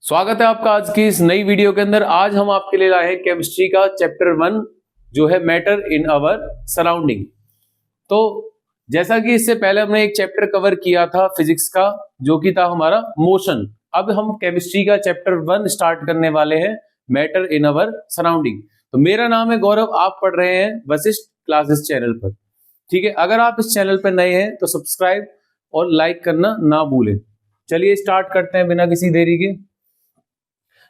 स्वागत है आपका आज की इस नई वीडियो के अंदर। आज हम आपके लिए लाए हैं केमिस्ट्री का चैप्टर 1 जो है मैटर इन आवर सराउंडिंग। तो जैसा कि इससे पहले हमने एक चैप्टर कवर किया था फिजिक्स का जो कि था हमारा मोशन। अब हम केमिस्ट्री का चैप्टर 1 स्टार्ट करने वाले हैं मैटर इन आवर सराउंडिंग। तो मेरा नाम है गौरव, आप पढ़ रहे हैं वशिष्ठ क्लासेस चैनल पर। ठीक है, अगर आप इस चैनल पर नए हैं तो सब्सक्राइब और लाइक करना ना भूलें। चलिए स्टार्ट करते हैं बिना किसी देरी के।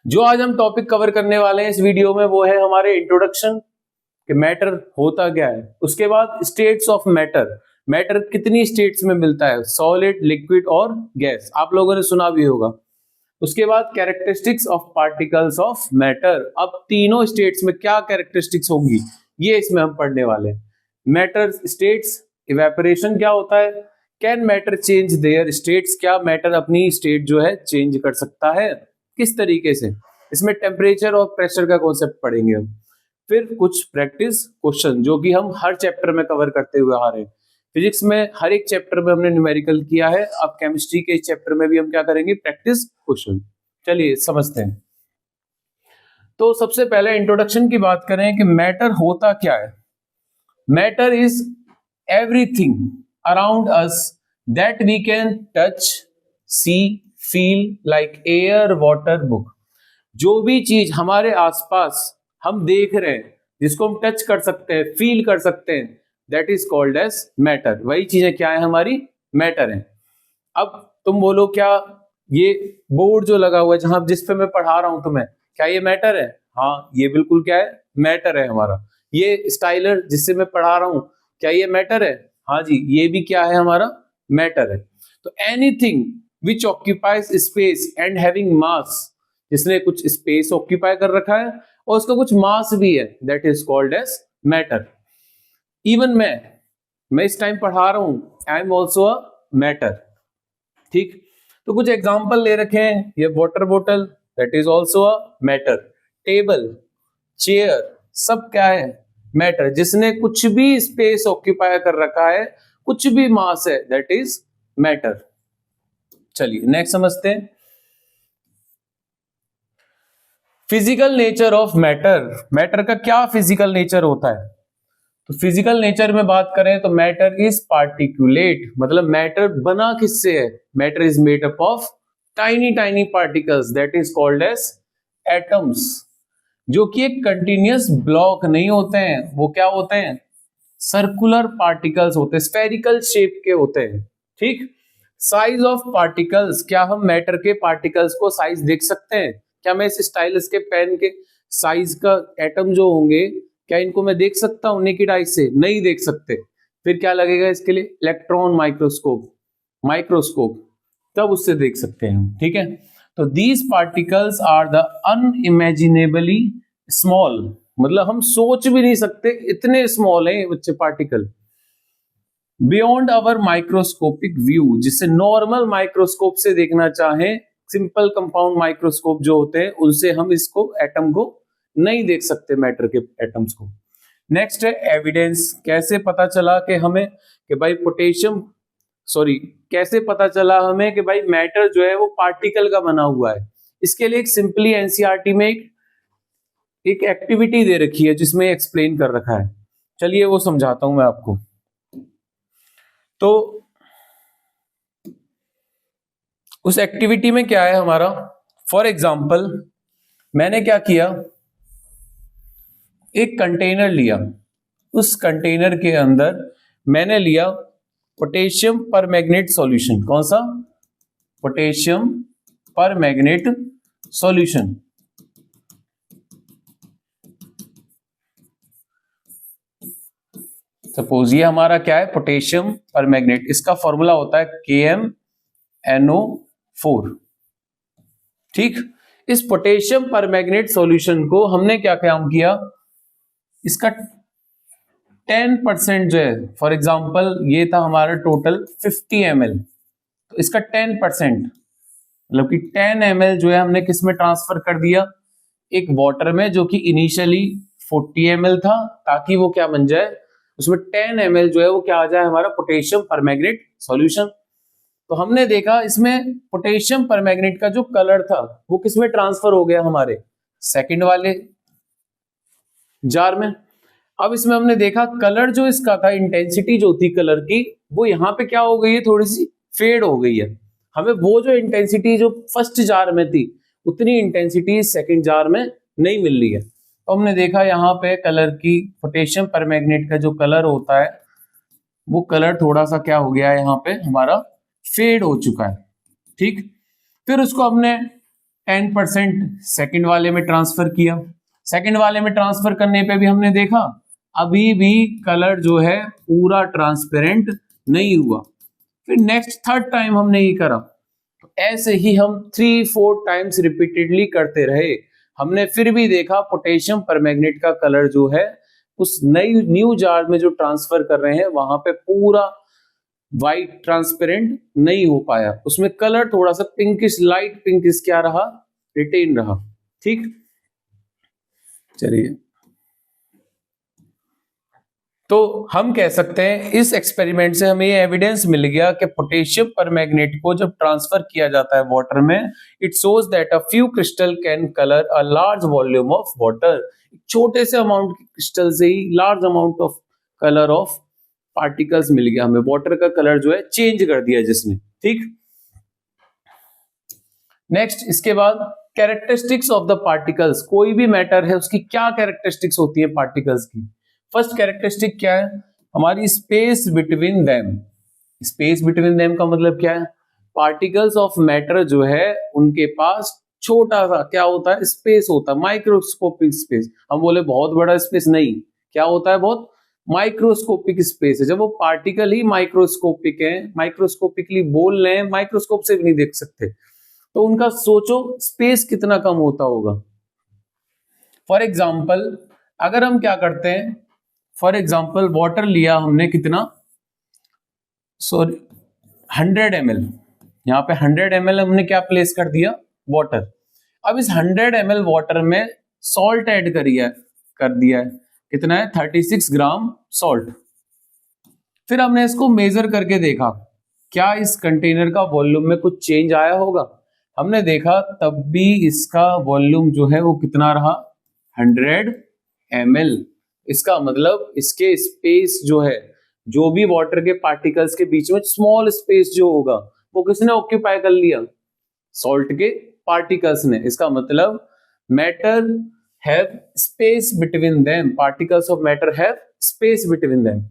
जो आज हम टॉपिक कवर करने वाले हैं इस वीडियो में वो है हमारे इंट्रोडक्शन कि मैटर होता क्या है, उसके बाद स्टेट्स ऑफ मैटर, मैटर कितनी स्टेट्स में मिलता है, सॉलिड, लिक्विड और गैस, आप लोगों ने सुना भी होगा। उसके बाद characteristics of particles of matter, अब तीनों स्टेट्स में क्या कैरेक्टरिस्टिक्स होंगी ये इसमें हम पढ़ने वाले हैं। मैटर स्टेट्स, इवेपोरेशन क्या होता है, can matter change their states, क्या मैटर अपनी स्टेट जो है चेंज कर सकता है, किस तरीके से, इसमें टेम्परेचर और प्रेशर का कॉन्सेप्ट पढ़ेंगे हम। फिर कुछ प्रैक्टिस क्वेश्चन जो कि हम हर चैप्टर में कवर करते हुए आ रहे हैं। फिजिक्स में हर एक चैप्टर में हमने न्यूमेरिकल किया है, अब केमिस्ट्री के इस चैप्टर में भी हम क्या करेंगे, प्रैक्टिस क्वेश्चन। चलिए समझते हैं। तो सबसे पहले इंट्रोडक्शन की बात करें कि मैटर होता क्या है। Matter is everything around us that we can touch, see, feel, like air, water, book. जो भी चीज हमारे आसपास हम देख रहे हैं, जिसको हम टच कर सकते हैं, फील कर सकते हैं, that is called as matter. वही चीजें क्या है, हमारी मैटर है। अब तुम बोलो क्या ये बोर्ड जो लगा हुआ है जहां जिस पे मैं पढ़ा रहा हूं तुम्हें, क्या ये मैटर है? हाँ, ये बिल्कुल क्या है, मैटर है हमारा। ये स्टाइलर जिससे मैं पढ़ा रहा हूं, क्या ये मैटर है? हाँ जी, ये भी क्या है, हमारा मैटर है। तो anything which occupies space and having mass, जिसने कुछ स्पेस ऑक्यूपाई कर रखा है और उसका कुछ मास भी है, that is called as matter। Even मैं इस टाइम पढ़ा रहा हूं, I am also a matter। ठीक, तो कुछ एग्जांपल ले रखे हैं, ये वाटर बोतल, that is also a matter। Table, chair, सब क्या है, मैटर। जिसने कुछ भी स्पेस ऑक्यूपाई कर रखा है, कुछ भी मास है, that is मैटर। चलिए नेक्स्ट समझते हैं। Physical nature of matter, matter का क्या फिजिकल नेचर होता है? तो फिजिकल नेचर में बात करें तो मैटर इज पार्टिकुलेट, मतलब मैटर बना किससे है, matter is made up of tiny tiny particles, that is called as atoms. जो कि एक कंटिन्यूअस ब्लॉक नहीं होते हैं, वो क्या होते हैं, सर्कुलर पार्टिकल्स होते हैं, स्फेरिकल शेप के होते हैं। ठीक, साइज ऑफ पार्टिकल्स, क्या हम मैटर के पार्टिकल्स को साइज देख सकते हैं? क्या मैं इस स्टाइलस के पेन के साइज का एटम जो होंगे, क्या इनको मैं देख सकता हूं नेकेड आई से? नहीं देख सकते। फिर क्या लगेगा इसके लिए, इलेक्ट्रॉन माइक्रोस्कोप, तब उससे देख सकते हैं हम। ठीक है, तो these particles are the unimaginably small, मतलब हम सोच भी नहीं सकते इतने स्मॉल है बच्चे particle. Beyond our microscopic view, जिससे नॉर्मल माइक्रोस्कोप से देखना चाहें, सिंपल कंपाउंड माइक्रोस्कोप जो होते हैं उनसे हम इसको एटम को नहीं देख सकते, मैटर के एटम्स को। नेक्स्ट है एविडेंस, कैसे पता चला कि हमें कि भाई कैसे पता चला हमें कि भाई मैटर जो है वो पार्टिकल का बना हुआ है? इसके लिए एक सिंपली एनसीईआरटी में एक एक्टिविटी दे रखी है जिसमें एक्सप्लेन कर रखा है। चलिए वो समझाता हूं मैं आपको। तो उस एक्टिविटी में क्या है हमारा, फॉर एग्जाम्पल मैंने क्या किया, एक कंटेनर लिया, उस कंटेनर के अंदर मैंने लिया पोटेशियम परमैंगनेट सॉल्यूशन। कौन सा? Potassium permanganate solution. सपोज ये हमारा क्या है, पोटेशियम परमैंगनेट, इसका फॉर्मूला होता है KmNO4। ठीक, इस पोटेशियम परमैंगनेट सॉल्यूशन को हमने क्या काम किया, इसका 10% जो है, फॉर एग्जांपल ये था हमारा टोटल 50 ml, तो इसका 10% मतलब कि 10 ml जो है हमने किस में ट्रांसफर कर दिया, एक वाटर में, जो कि इनिशियली 40 ml था, ताकि वो क्या बन जाए, उसमें 10 ml जो है वो क्या आ जाए, हमारा पोटेशियम परमैंगनेट सॉल्यूशन। तो तो हमने देखा इसमें पोटेशियम परमैंगनेट का जो कलर था वो किसमें ट्रांसफर हो गया, हमारे सेकंड वाले जार में। अब इसमें हमने देखा कलर जो इसका था, इंटेंसिटी जो थी कलर की, वो यहाँ पे क्या हो गई है, थोड़ी सी फेड हो गई है। हमें वो जो इंटेंसिटी जो फर्स्ट जार में थी उतनी इंटेंसिटी सेकंड जार में नहीं मिल रही है। तो हमने देखा यहाँ पे कलर की, पोटेशियम परमैंगनेट का जो कलर होता है वो कलर थोड़ा सा क्या हो गया है, यहाँ पे हमारा फेड हो चुका है। ठीक, फिर उसको हमने 10% सेकंड वाले में ट्रांसफर किया। सेकंड वाले में ट्रांसफर करने पे भी हमने देखा अभी भी कलर जो है पूरा ट्रांसपेरेंट नहीं हुआ। फिर नेक्स्ट थर्ड टाइम हमने ये करा, तो ऐसे ही हम 3-4 टाइम्स रिपीटेडली करते रहे। हमने फिर भी देखा पोटेशियम परमैंगनेट का कलर जो है उस न्यू जार में जो ट्रांसफर कर रहे हैं वहां पे पूरा वाइट ट्रांसपेरेंट नहीं हो पाया, उसमें कलर थोड़ा सा पिंकिश, लाइट पिंकिश क्या रहा, रिटेन रहा। ठीक, चलिए, तो हम कह सकते हैं इस एक्सपेरिमेंट से हमें ये एविडेंस मिल गया कि पोटेशियम परमैंगनेट को जब ट्रांसफर किया जाता है वाटर में, it shows that a few crystal can colour a large volume of water. छोटे से अमाउंट के क्रिस्टल से ही large amount of colour of particles मिल गया हमें, वाटर का कलर जो है चेंज कर दिया जिसने। ठीक, नेक्स्ट इसके बाद कैरेक्टरिस्टिक्स ऑफ द पार्टिकल्स। कोई भी मैटर है उसकी क्या कैरेक्टरिस्टिक्स होती है पार्टिकल्स की। फर्स्ट कैरेक्टरिस्टिक क्या है, हमारी space between them. Space between them का मतलब क्या है, पार्टिकल्स ऑफ मैटर जो है उनके पास छोटा सा क्या होता है, स्पेस होता है, माइक्रोस्कोपिक स्पेस। हम बोले बहुत बड़ा स्पेस नहीं, क्या होता है, बहुत माइक्रोस्कोपिक स्पेस है। जब वो पार्टिकल ही माइक्रोस्कोपिक है, माइक्रोस्कोपिकली बोल रहे हैं, माइक्रोस्कोप से भी नहीं देख सकते, तो उनका सोचो स्पेस कितना कम होता होगा। फॉर एग्जाम्पल अगर हम क्या करते हैं, फॉर एग्जाम्पल वाटर लिया हमने कितना, सॉरी 100 ml, यहाँ पे 100 ml हमने क्या प्लेस कर दिया, वाटर। अब इस 100 ml वाटर में सॉल्ट ऐड कर दिया है, कितना है, 36 ग्राम सॉल्ट। फिर हमने इसको मेजर करके देखा क्या इस कंटेनर का वॉल्यूम में कुछ चेंज आया होगा। हमने देखा तब भी इसका वॉल्यूम जो है वो कितना रहा, 100 ml। इसका मतलब इसके स्पेस जो है, जो भी वाटर के पार्टिकल्स के बीच में स्मॉल स्पेस जो होगा वो किसने ऑक्यूपाई कर लिया, सॉल्ट के पार्टिकल्स ने। इसका मतलब matter have space between them, particles of matter have space between them.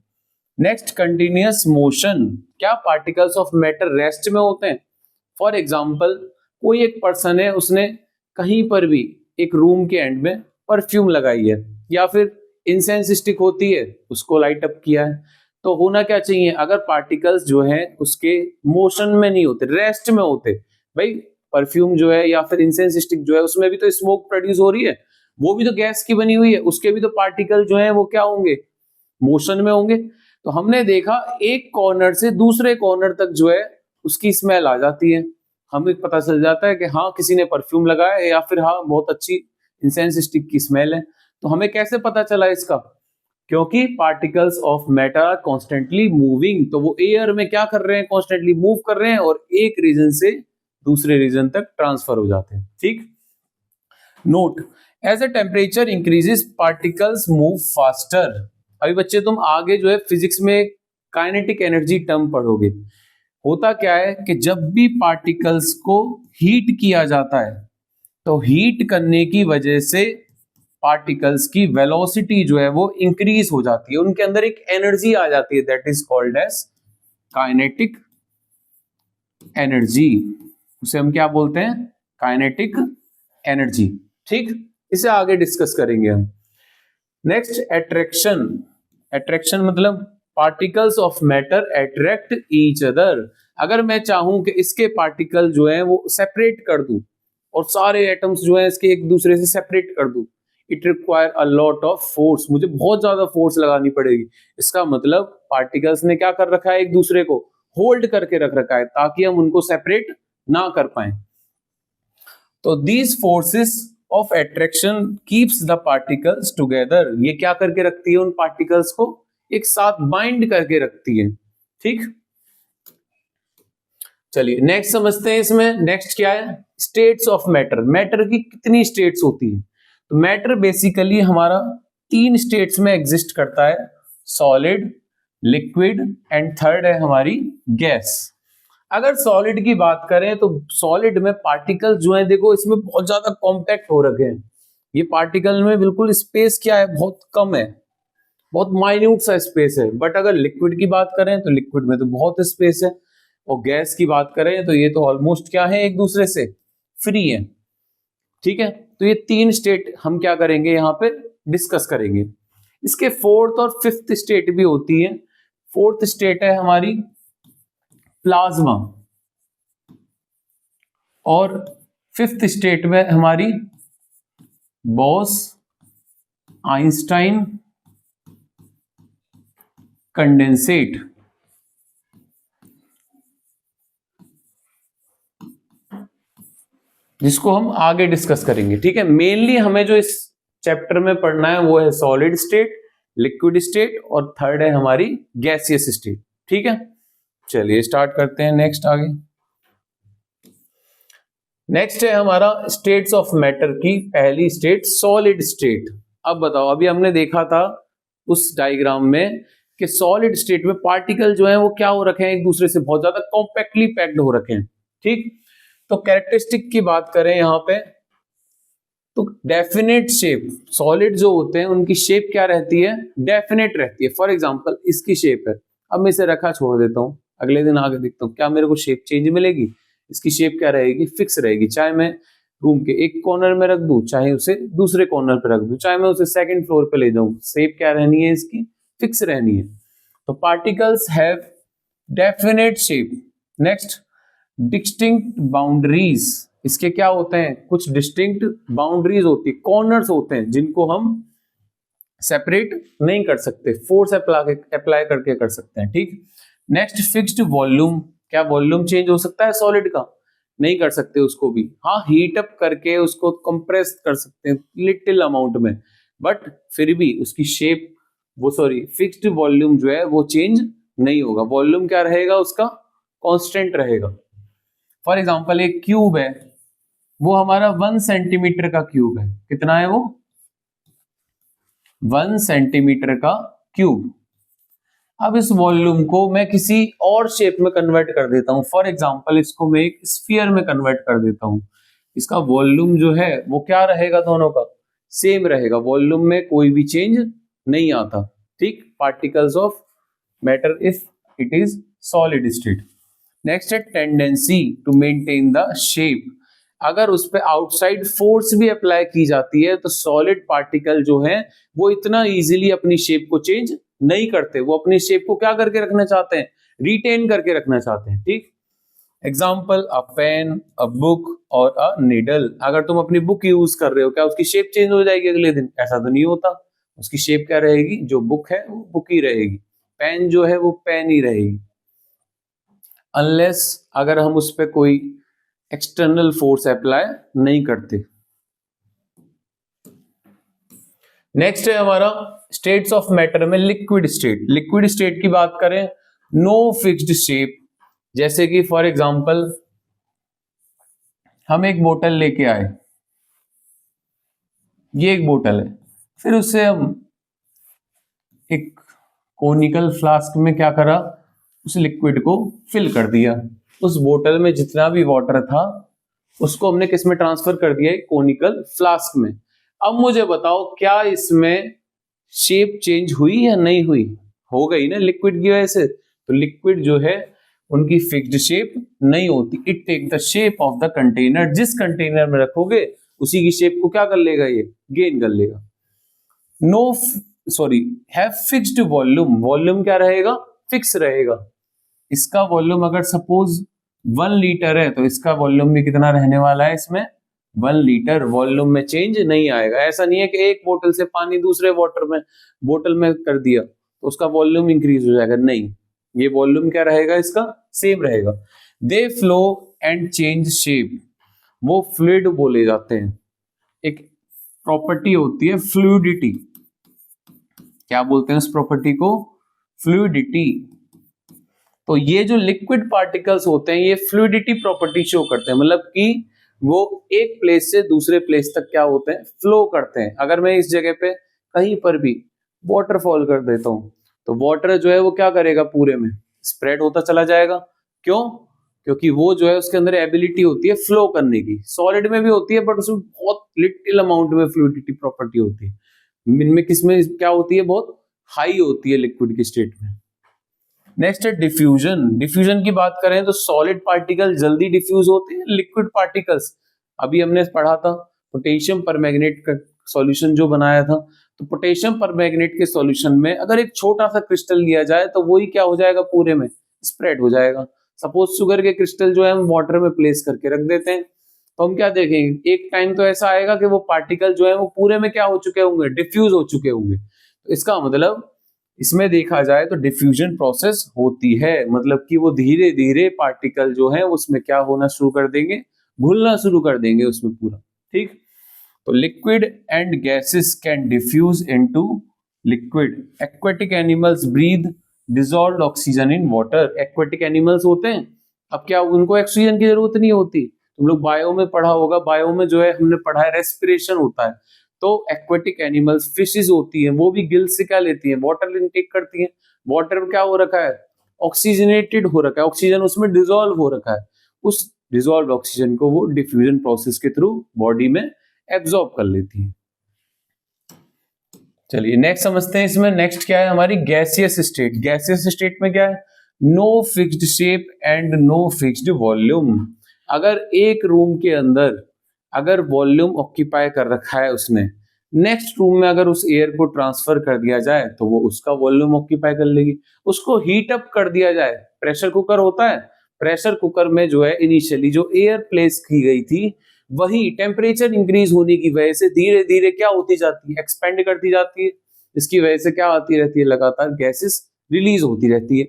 Next continuous motion. क्या पार्टिकल्स ऑफ मैटर रेस्ट में होते हैं। फॉर एग्जाम्पल कोई एक पर्सन है, उसने कहीं पर भी एक रूम के एंड में परफ्यूम लगाई है या फिर इंसेंस स्टिक होती है उसको लाइट अप किया है, तो होना क्या चाहिए, अगर पार्टिकल्स जो है उसके मोशन में नहीं होते, रेस्ट में होते, भाई परफ्यूम जो है या फिर इंसेंस स्टिक जो है उसमें भी तो स्मोक प्रोड्यूस हो रही है, वो भी तो गैस की बनी हुई है, उसके भी तो पार्टिकल जो है वो क्या होंगे, मोशन में होंगे। तो हमने देखा एक कॉर्नर से दूसरे कॉर्नर तक जो है उसकी स्मेल आ जाती है, हमें पता चल जाता है कि हाँ किसी ने परफ्यूम लगाया है या फिर हाँ बहुत अच्छी इंसेंस स्टिक की स्मेल है। तो हमें कैसे पता चला इसका, क्योंकि particles of matter are constantly moving, तो वो एयर में क्या कर रहे हैं, कॉन्स्टेंटली मूव कर रहे हैं और एक रीजन से दूसरे रीजन तक ट्रांसफर हो जाते हैं। ठीक, note as a temperature increases particles move faster. अभी बच्चे तुम आगे जो है फिजिक्स में काइनेटिक एनर्जी टर्म पढ़ोगे। होता क्या है कि जब भी पार्टिकल्स को हीट किया जाता है तो हीट करने की वजह से पार्टिकल्स की वेलोसिटी जो है वो इंक्रीज हो जाती है, उनके अंदर एक एनर्जी आ जाती है, that is called as kinetic energy. उसे हम क्या बोलते हैं, काइनेटिक एनर्जी। ठीक, इसे आगे डिस्कस करेंगे हम। Next attraction. एट्रैक्शन मतलब particles of matter attract each other. अगर मैं चाहूं कि इसके पार्टिकल जो है वो सेपरेट कर दूं और सारे एटम्स जो है इसके एक दूसरे से सेपरेट कर दूं, it require a lot of force, मुझे बहुत ज्यादा फोर्स लगानी पड़ेगी। इसका मतलब पार्टिकल्स ने क्या कर रखा है, एक दूसरे को होल्ड करके रख रखा है ताकि हम उनको सेपरेट ना कर पाए। तो these forces of attraction keeps the particles together. ये क्या करके रखती है, उन पार्टिकल्स को एक साथ बाइंड करके रखती है। ठीक, चलिए नेक्स्ट समझते हैं। इसमें नेक्स्ट क्या है, स्टेट्स ऑफ मैटर। मैटर की कितनी स्टेट्स होती है? तो मैटर बेसिकली हमारा 3 स्टेट्स में एग्जिस्ट करता है, सॉलिड, लिक्विड एंड थर्ड है हमारी गैस। अगर सॉलिड की बात करें तो सॉलिड में पार्टिकल जो है, देखो इसमें बहुत ज्यादा कॉम्पैक्ट हो रखे हैं। ये पार्टिकल में बिल्कुल स्पेस क्या है, बहुत कम है, बहुत माइन्यूट सा स्पेस है। बट अगर लिक्विड की बात करें तो लिक्विड में तो बहुत स्पेस है, और गैस की बात करें तो ये तो ऑलमोस्ट क्या है, एक दूसरे से फ्री है। ठीक है, तो ये 3 स्टेट हम क्या करेंगे यहाँ पे डिस्कस करेंगे। इसके 4th और 5th स्टेट भी होती है। 4th स्टेट है हमारी प्लाज्मा, और 5th स्टेट में हमारी बॉस आइंस्टाइन कंडेंसेट। जिसको हम आगे डिस्कस करेंगे। ठीक है, मेनली हमें जो इस चैप्टर में पढ़ना है वो है सॉलिड स्टेट, लिक्विड स्टेट और थर्ड है हमारी गैसियस स्टेट। ठीक है, चलिए स्टार्ट करते हैं नेक्स्ट आगे। नेक्स्ट है हमारा स्टेट्स ऑफ मैटर की पहली स्टेट सॉलिड स्टेट। अब बताओ, अभी हमने देखा था उस डायग्राम में कि सॉलिड स्टेट में पार्टिकल जो है वो क्या हो रखे हैं, एक दूसरे से बहुत ज्यादा कॉम्पैक्टली पैक्ड हो रखे हैं। ठीक, तो कैरेक्टरिस्टिक की बात करें यहां पे तो डेफिनेट शेप, सॉलिड जो होते हैं उनकी शेप क्या रहती है, डेफिनेट रहती है। फॉर एग्जांपल इसकी शेप है, अब मैं इसे रखा छोड़ देता हूं, अगले दिन आगे देखता हूं क्या मेरे को शेप चेंज मिलेगी। इसकी शेप क्या रहेगी, फिक्स रहेगी। चाहे मैं रूम के एक कॉर्नर में रख दूं, चाहे उसे दूसरे कॉर्नर पे रख दूं, चाहे मैं उसे सेकंड फ्लोर पे ले जाऊं, शेप क्या रहनी है इसकी, फिक्स रहनी है। तो particles have definite shape. Next, distinct boundaries. इसके क्या होते हैं, कुछ डिस्टिंक्ट बाउंड्रीज होती है, कॉर्नर्स होते हैं जिनको हम सेपरेट नहीं कर सकते, फोर्स अप्लाई करके कर सकते हैं। ठीक, नेक्स्ट फिक्स्ड वॉल्यूम। क्या वॉल्यूम चेंज हो सकता है सॉलिड का, नहीं कर सकते उसको भी। हाँ, हीट अप करके उसको कंप्रेस कर सकते हैं लिटिल अमाउंट में, बट फिर भी उसकी शेप फिक्स्ड वॉल्यूम जो है वो चेंज नहीं होगा। वॉल्यूम क्या रहेगा उसका, कांस्टेंट रहेगा। फॉर एग्जांपल एक क्यूब है, वो हमारा 1 सेंटीमीटर का क्यूब है। कितना है वो, 1 सेंटीमीटर का क्यूब। अब इस वॉल्यूम को मैं किसी और शेप में कन्वर्ट कर देता हूं। फॉर एग्जांपल इसको मैं एक स्फीयर में कन्वर्ट कर देता हूं। इसका वॉल्यूम जो है वो क्या रहेगा, दोनों का सेम रहेगा, वॉल्यूम में कोई भी चेंज नहीं आता। ठीक, particles of matter if it is solid state. Next है tendency to maintain the shape. अगर उस पर आउटसाइड फोर्स भी अप्लाई की जाती है तो सॉलिड पार्टिकल जो है वो इतना इजीली अपनी शेप को चेंज नहीं करते। वो अपनी शेप को क्या करके रखना चाहते हैं, रिटेन करके रखना चाहते हैं। ठीक, example a pen, a book और अ नीडल। अगर तुम अपनी बुक यूज कर रहे हो, क्या उसकी शेप चेंज हो जाएगी अगले दिन? ऐसा तो नहीं होता। उसकी शेप क्या रहेगी, जो बुक है वो बुक ही रहेगी, पेन जो है वो पेन ही रहेगी, अनलेस अगर हम उस पर कोई एक्सटर्नल फोर्स अप्लाई नहीं करते। नेक्स्ट है हमारा स्टेट्स ऑफ मैटर में लिक्विड स्टेट। लिक्विड स्टेट की बात करें, नो फिक्स्ड शेप। जैसे कि फॉर एग्जांपल हम एक बोतल लेके आए, ये एक बोतल है, फिर उससे हम एक कोनिकल फ्लास्क में क्या करा, उस लिक्विड को फिल कर दिया। उस बोतल में जितना भी वाटर था उसको हमने किस में ट्रांसफर कर दिया, कोनिकल फ्लास्क में। अब मुझे बताओ क्या इसमें शेप चेंज हुई या नहीं हुई? हो गई ना, लिक्विड की वजह से। तो लिक्विड जो है उनकी फिक्स्ड शेप नहीं होती, it take the shape of the container. जिस कंटेनर में रखोगे उसी की शेप को क्या कर लेगा, ये गेन कर लेगा। Have fixed volume. वॉल्यूम क्या रहेगा, फिक्स रहेगा। इसका वॉल्यूम अगर सपोज 1 लीटर है तो इसका वॉल्यूम भी कितना रहने वाला है, इसमें 1 लीटर। वॉल्यूम में चेंज नहीं आएगा। ऐसा नहीं है कि एक बोतल से पानी दूसरे बोतल में कर दिया तो उसका वॉल्यूम इंक्रीज हो जाएगा, नहीं, ये वॉल्यूम क्या रहेगा, इसका सेम रहेगा। दे फ्लो एंड चेंज शेप। वो फ्लूइड बोले जाते हैं। एक प्रॉपर्टी होती है फ्लूइडिटी, क्या बोलते हैं उस प्रॉपर्टी को, फ्लूइडिटी। तो ये जो लिक्विड पार्टिकल्स होते हैं ये फ्लूइडिटी प्रॉपर्टी शो करते हैं, मतलब कि वो एक प्लेस से दूसरे प्लेस तक क्या होते हैं, फ्लो करते हैं। अगर मैं इस जगह पे कहीं पर भी वाटरफॉल कर देता हूं तो वाटर जो है वो क्या करेगा, पूरे में स्प्रेड होता चला जाएगा। क्यों? क्योंकि वो जो है उसके अंदर एबिलिटी होती है फ्लो करने की। सॉलिड में भी होती है बट उसमें बहुत लिटिल अमाउंट में फ्लूइडिटी प्रॉपर्टी होती है। इनमें किसमें क्या होती है, बहुत हाई होती है लिक्विड की स्टेट में। नेक्स्ट है डिफ्यूजन। डिफ्यूजन की बात करें तो सॉलिड पार्टिकल जल्दी डिफ्यूज होते हैं, लिक्विड पार्टिकल्स अभी हमने पढ़ा था पोटेशियम परमैंगनेट का सॉल्यूशन जो बनाया था, तो पोटेशियम परमैंगनेट के सॉल्यूशन में अगर एक छोटा सा क्रिस्टल लिया जाए तो वही क्या हो जाएगा, पूरे में स्प्रेड हो जाएगा। सपोज शुगर के क्रिस्टल जो है हम वाटर में प्लेस करके रख देते हैं तो हम क्या देखेंगे, एक टाइम तो ऐसा आएगा कि वो पार्टिकल जो है वो पूरे में क्या हो चुके होंगे, डिफ्यूज हो चुके होंगे। तो इसका मतलब इसमें देखा जाए तो डिफ्यूजन प्रोसेस होती है, मतलब कि वो धीरे धीरे पार्टिकल जो है उसमें क्या होना शुरू कर देंगे, घुलना शुरू कर देंगे उसमें पूरा। ठीक, तो liquid and gases can diffuse into liquid. Aquatic animals breathe dissolved oxygen in water. Aquatic animals होते हैं, अब क्या उनको ऑक्सीजन की जरूरत नहीं होती। तुम लोग बायो में पढ़ा होगा, बायो में जो है हमने पढ़ा है रेस्पिरेशन होता है। तो एक्वेटिक एनिमल्स फिशेस होती हैं, वो भी गिल से क्या लेती हैं, वाटर इनटेक करती हैं। वाटर क्या हो रखा है, ऑक्सीजनेटेड हो रखा है, ऑक्सीजन उसमें डिसॉल्व हो रखा है। उस डिसॉल्व ऑक्सीजन को वो डिफ्यूजन प्रोसेस के थ्रू बॉडी में एब्जॉर्ब कर लेती है। चलिए नेक्स्ट समझते हैं इसमें। नेक्स्ट क्या है हमारी गैसियस स्टेट। गैसियस स्टेट में क्या है, no fixed shape and no fixed volume. अगर एक रूम के अंदर अगर वॉल्यूम ऑक्यूपाई कर रखा है उसने, नेक्स्ट रूम में अगर उस एयर को ट्रांसफर कर दिया जाए तो वो उसका वॉल्यूम ऑक्यूपाई कर लेगी। उसको हीट अप कर दिया जाए, प्रेशर कुकर होता है, प्रेशर कुकर में जो है इनिशियली जो एयर प्लेस की गई थी वही टेम्परेचर इंक्रीज होने की वजह से धीरे धीरे क्या होती जाती है, एक्सपेंड करती जाती है। इसकी वजह से क्या आती रहती है, लगातार गैसेस रिलीज होती रहती है।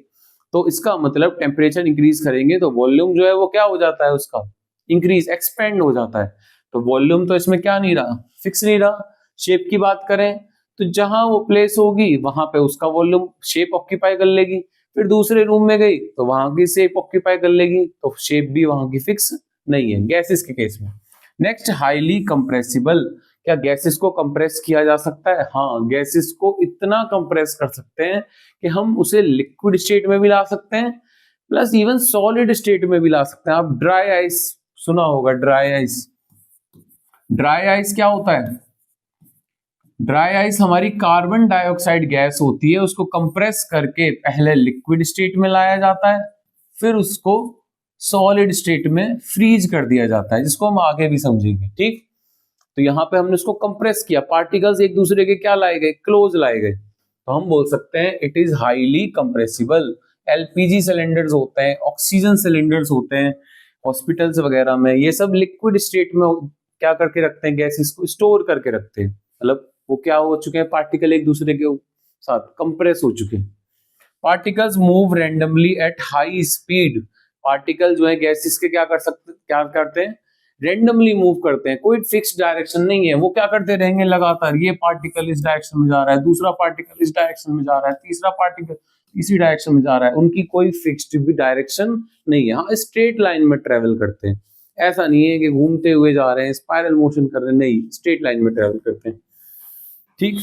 तो इसका मतलब टेम्परेचर इंक्रीज करेंगे तो वॉल्यूम जो है वो क्या हो जाता है, उसका इंक्रीज एक्सपेंड हो जाता है। तो वॉल्यूम तो इसमें क्या नहीं रहा, फिक्स नहीं रहा। शेप की बात करें तो जहां वो प्लेस होगी वहां पे उसका वॉल्यूम शेप ऑक्यूपाई कर लेगी, फिर दूसरे रूम में गई तो वहां की शेप ऑक्यूपाई कर लेगी, तो शेप भी वहां की फिक्स नहीं है गैसेस के केस में। Next highly compressible. क्या गैसेस को कंप्रेस किया जा सकता है? हाँ, गैसेस को इतना कंप्रेस कर सकते हैं कि हम उसे लिक्विड स्टेट में भी ला सकते हैं, प्लस इवन सॉलिड स्टेट में भी ला सकते हैं। आप ड्राई आइस सुना होगा, ड्राई आइस। ड्राई आइस क्या होता है, ड्राई आइस हमारी कार्बन डाइऑक्साइड गैस होती है, उसको कंप्रेस करके पहले लिक्विड स्टेट में लाया जाता है, फिर उसको सॉलिड स्टेट में फ्रीज कर दिया जाता है, जिसको हम आगे भी समझेंगे। ठीक, तो यहां पे हमने उसको कंप्रेस किया, पार्टिकल्स एक दूसरे के क्या लाए गए, क्लोज लाए गए, तो हम बोल सकते हैं it is highly compressible. LPG cylinders होते हैं, ऑक्सीजन सिलेंडर्स होते हैं हॉस्पिटल्स वगैरह में, ये सब लिक्विड स्टेट में क्या करके रखते हैं, गैसेस को स्टोर करके रखते हैं। मतलब वो क्या हो चुके हैं, पार्टिकल एक दूसरे के साथ कंप्रेस हो चुके हैं। Particles move randomly at high speed. Particle जो है गैसेस के क्या करते हैं, रैंडमली मूव करते हैं, कोई फिक्स डायरेक्शन नहीं है, वो क्या करते रहेंगे लगातार। ये पार्टिकल इस डायरेक्शन में जा रहा है, दूसरा पार्टिकल इस डायरेक्शन में जा रहा है, तीसरा पार्टिकल इसी डायरेक्शन में जा रहा है, उनकी कोई फिक्स्ड भी डायरेक्शन नहीं है। हाँ, स्ट्रेट लाइन में ट्रेवल करते हैं, ऐसा नहीं है कि घूमते हुए जा रहे हैं, स्पाइरल मोशन कर रहे हैं, नहीं, स्ट्रेट लाइन में ट्रेवल करते हैं। ठीक,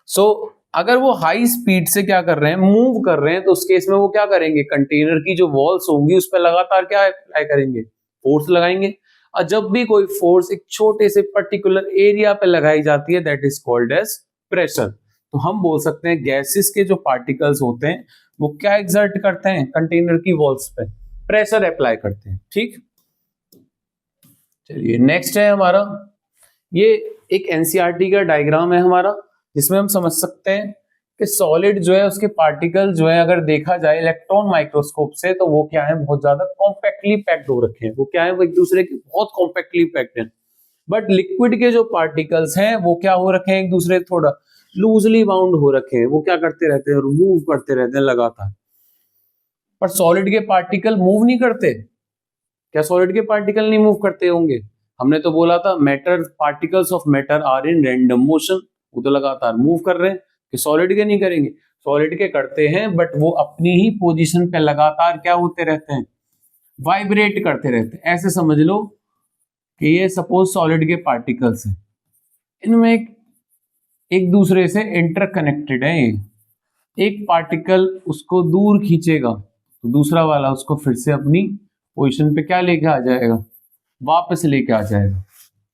सो अगर वो हाई स्पीड से क्या कर रहे हैं, मूव कर रहे हैं, तो उस केस में वो क्या करेंगे, कंटेनर की जो वॉल्स होंगी उस पर लगातार क्या अप्लाई करेंगे, फोर्स लगाएंगे। और जब भी कोई फोर्स एक छोटे से पर्टिकुलर एरिया पे लगाई जाती है, that is called as pressure. तो हम बोल सकते हैं गैसेस के जो पार्टिकल्स होते हैं वो क्या एग्जर्ट करते हैं, कंटेनर की वॉल्स पे प्रेशर अप्लाई करते हैं। ठीक, चलिए नेक्स्ट है हमारा, ये एक एनसीईआरटी का डायग्राम है हमारा, जिसमें हम समझ सकते हैं कि सॉलिड जो है उसके पार्टिकल जो है अगर देखा जाए इलेक्ट्रॉन माइक्रोस्कोप से तो वो क्या है, बहुत ज्यादा कॉम्पैक्टली पैक्ड हो रखे हैं। वो क्या है, वो एक दूसरे के बहुत कॉम्पैक्टली पैक्ड हैं। बट लिक्विड के जो पार्टिकल्स हैं वो क्या हो रखे हैं, एक दूसरे थोड़ा लूजली बाउंड हो रखे हैं, वो क्या करते रहते हैं, मूव करते रहते हैं लगातार। पर सॉलिड के पार्टिकल मूव नहीं करते। क्या सॉलिड के पार्टिकल नहीं मूव करते होंगे? हमने तो बोला था matter, particles of matter are in random motion, वो तो लगातार मूव कर रहे हैं, कि सॉलिड के नहीं करेंगे। सॉलिड के करते हैं, बट वो अपनी ही पोजीशन पे लगातार क्या होते रहते हैं, वाइब्रेट करते रहते हैं। ऐसे समझ लो कि ये सपोज सॉलिड के पार्टिकल्स हैं, इनमें एक दूसरे से इंटरकनेक्टेड है। ये एक पार्टिकल उसको दूर खींचेगा तो दूसरा वाला उसको फिर से अपनी पोजीशन पे क्या लेके आ जाएगा, वापस लेके आ जाएगा।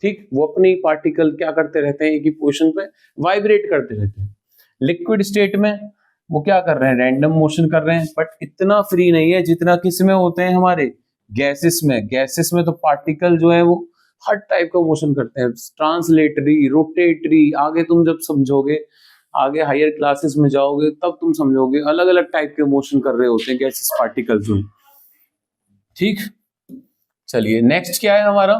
ठीक, वो अपनी पार्टिकल क्या करते रहते हैं, एक ही पोजीशन पे वाइब्रेट करते रहते हैं। लिक्विड स्टेट में वो क्या कर रहे हैं, रैंडम मोशन कर रहे हैं, बट इतना फ्री नहीं है जितना किस में होते हैं, हमारे गैसेस में। गैसेस में तो पार्टिकल जो है वो हर टाइप का मोशन करते हैं, ट्रांसलेटरी, रोटेटरी। आगे तुम जब समझोगे, आगे हायर क्लासेस में जाओगे तब तुम समझोगे, अलग अलग टाइप के मोशन कर रहे होते हैं गैसेस पार्टिकल्स में। ठीक, चलिए नेक्स्ट क्या है हमारा,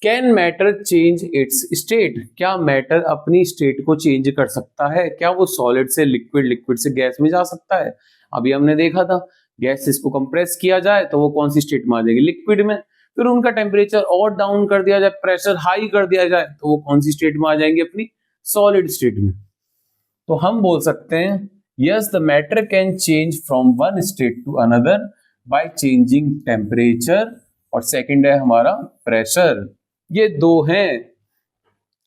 can matter change it's state. क्या मैटर अपनी स्टेट को चेंज कर सकता है, क्या वो सॉलिड से लिक्विड, लिक्विड से गैस में जा सकता है। अभी हमने देखा था गैसेस को कंप्रेस किया जाए तो वो कौन सी स्टेट में आ जाएगी, लिक्विड में। फिर उनका टेम्परेचर और डाउन कर दिया जाए, प्रेशर हाई कर दिया जाए तो वो कौन सी स्टेट में आ जाएंगे, अपनी सॉलिड स्टेट में। तो हम बोल सकते हैं yes the matter can change from one state to another by changing temperature, और सेकंड है हमारा प्रेशर। ये दो हैं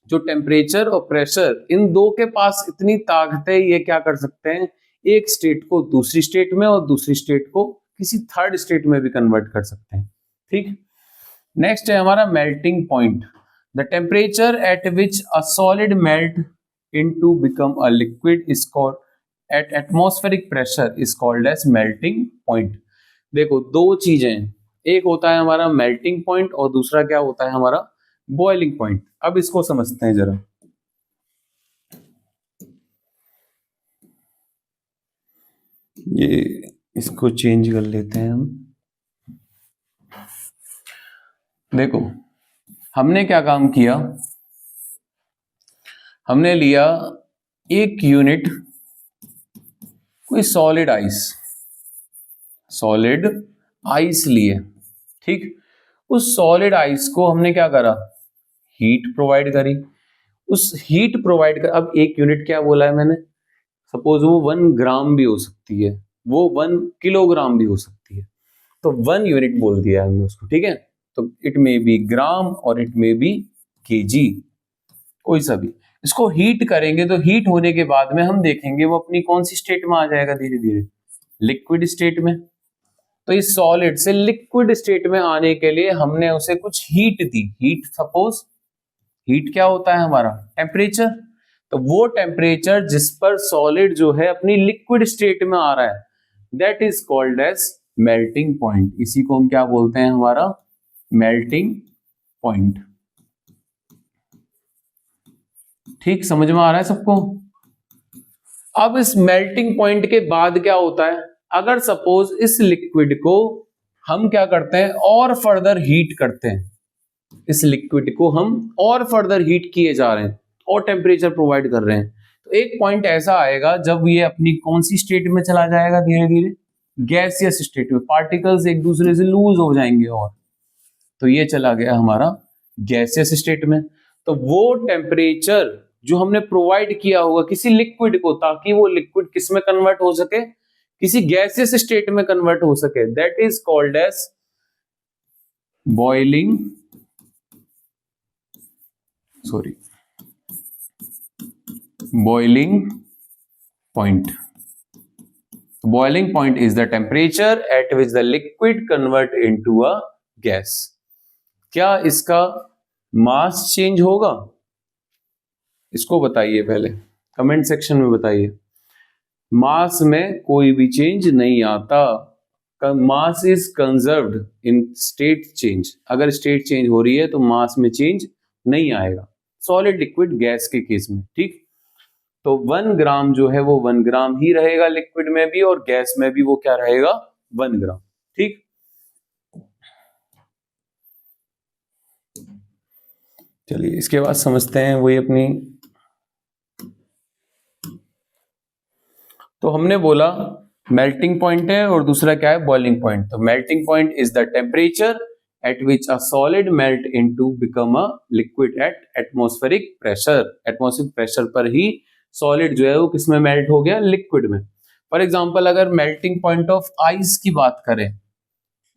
जो टेम्परेचर और प्रेशर, इन दो के पास इतनी ताकत है, ये क्या कर सकते हैं, एक स्टेट को दूसरी स्टेट में और दूसरी स्टेट को किसी थर्ड स्टेट में भी कन्वर्ट कर सकते हैं। ठीक, नेक्स्ट है हमारा melting point. The temperature at which a solid melt into become a liquid is called at atmospheric pressure is called as melting point. देखो दो चीजें, एक होता है हमारा मेल्टिंग पॉइंट और दूसरा क्या होता है हमारा बॉइलिंग पॉइंट। अब इसको समझते हैं जरा। ये इसको चेंज कर लेते हैं हम। देखो हमने क्या काम किया, हमने लिया एक यूनिट कोई सॉलिड आइस लिए। ठीक, उस सॉलिड आइस को हमने क्या करा, हीट प्रोवाइड करी। उस हीट प्रोवाइड कर, अब एक यूनिट क्या बोला है मैंने, सपोज वो 1 ग्राम भी हो सकती है, वो 1 किलोग्राम भी हो सकती है, तो 1 यूनिट बोल दिया हमने उसको। ठीक है, तो इट मे बी ग्राम और इट मे बी केजी, कोई सा भी। इसको हीट करेंगे तो हीट होने के बाद में हम देखेंगे वो अपनी कौन सी स्टेट में आ जाएगा, धीरे धीरे लिक्विड स्टेट में। तो इस सॉलिड से लिक्विड स्टेट में आने के लिए हमने उसे कुछ हीट दी। हीट, सपोज हीट क्या होता है हमारा, टेम्परेचर। तो वो टेम्परेचर जिस पर सॉलिड जो है अपनी लिक्विड स्टेट में आ रहा है, that is called as melting point. इसी को हम क्या बोलते हैं, हमारा मेल्टिंग पॉइंट। ठीक, समझ में आ रहा है सबको। अब इस मेल्टिंग पॉइंट के बाद क्या होता है, अगर सपोज इस लिक्विड को हम क्या करते हैं और फर्दर हीट करते हैं, इस लिक्विड को हम और फर्दर हीट किए जा रहे हैं और टेम्परेचर प्रोवाइड कर रहे हैं, तो एक पॉइंट ऐसा आएगा जब ये अपनी कौन सी स्टेट में चला जाएगा, धीरे धीरे गैसियस स्टेट में। पार्टिकल्स एक दूसरे से लूज हो जाएंगे और तो ये चला गया हमारा गैसियस स्टेट में। तो वो टेम्परेचर जो हमने प्रोवाइड किया होगा किसी लिक्विड को, ताकि वो लिक्विड किस में कन्वर्ट हो सके, किसी गैसियस स्टेट में कन्वर्ट हो सके, that is called as boiling point. Boiling point is the temperature at which the liquid convert into a gas. क्या इसका मास चेंज होगा, इसको बताइए पहले, कमेंट सेक्शन में बताइए। मास में कोई भी चेंज नहीं आता, mass is conserved in state change. अगर स्टेट चेंज हो रही है तो मास में चेंज नहीं आएगा, सॉलिड लिक्विड गैस के केस में। ठीक, तो 1 ग्राम जो है वो 1 ग्राम ही रहेगा लिक्विड में भी, और गैस में भी वो क्या रहेगा, 1 ग्राम। ठीक, चलिए इसके बाद समझते हैं वही अपनी। तो हमने बोला मेल्टिंग पॉइंट है और दूसरा क्या है, बॉइलिंग पॉइंट। तो melting point is the temperature at which a solid melt into become a liquid at atmospheric pressure। atmospheric pressure पर ही सॉलिड जो है वो किस में मेल्ट हो गया, लिक्विड में। फॉर एग्जांपल अगर मेल्टिंग पॉइंट ऑफ आइस की बात करें,